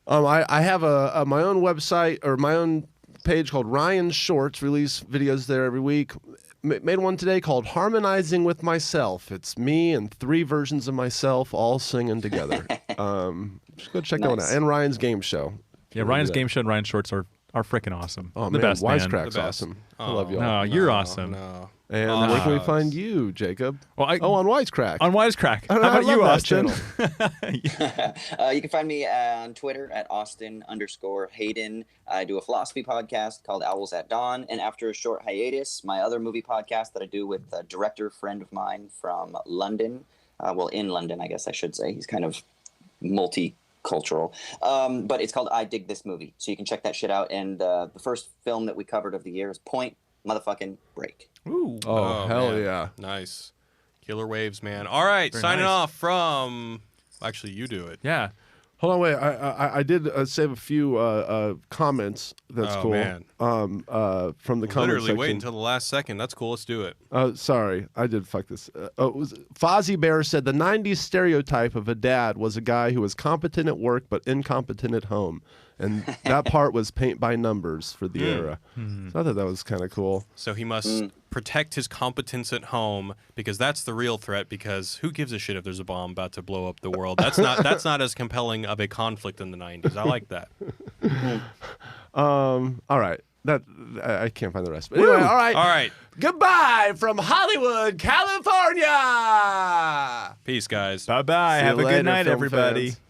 I have my own website or my own page called Ryan Shorts. Release videos there every week. Made one today called Harmonizing with Myself. It's me and 3 versions of myself all singing together. Just go check that one out. And Ryan's game show. Yeah, Ryan's game show and Ryan's shorts are freaking awesome. Oh, the man, best, man. Wisecrack's The best. awesome. I love you all. No, you're awesome. No. And where can we find you, Jacob? Well, on Wisecrack. On Wisecrack. I How about love you, that Austin? You can find me on Twitter at Austin_Hayden. I do a philosophy podcast called Owls at Dawn. And after a short hiatus, my other movie podcast that I do with a director friend of mine from London. In London, I guess I should say. He's kind of multicultural. But it's called I Dig This Movie. So you can check that shit out. And the first film that we covered of the year is Point Motherfucking Break. Ooh. Oh, hell man. yeah. Nice. Killer waves, man. All right, Very signing nice. off from... Actually, you do it. Yeah. Hold on, wait. I did save a few comments. That's Oh, cool. man. From the comment Literally section. wait until the last second. That's cool. Let's do it. Sorry, I did fuck this. Fozzie Bear said the 90s stereotype of a dad was a guy who was competent at work but incompetent at home. And that part was paint by numbers for the era. So I thought that was kind of cool. So he must protect his competence at home because that's the real threat. Because who gives a shit if there's a bomb about to blow up the world? That's not as compelling of a conflict in the 90s. I like that. All right. I can't find the rest. But anyway, all right. Goodbye from Hollywood, California. Peace, guys. Bye-bye. See you Have a later, good night, film everybody. fans.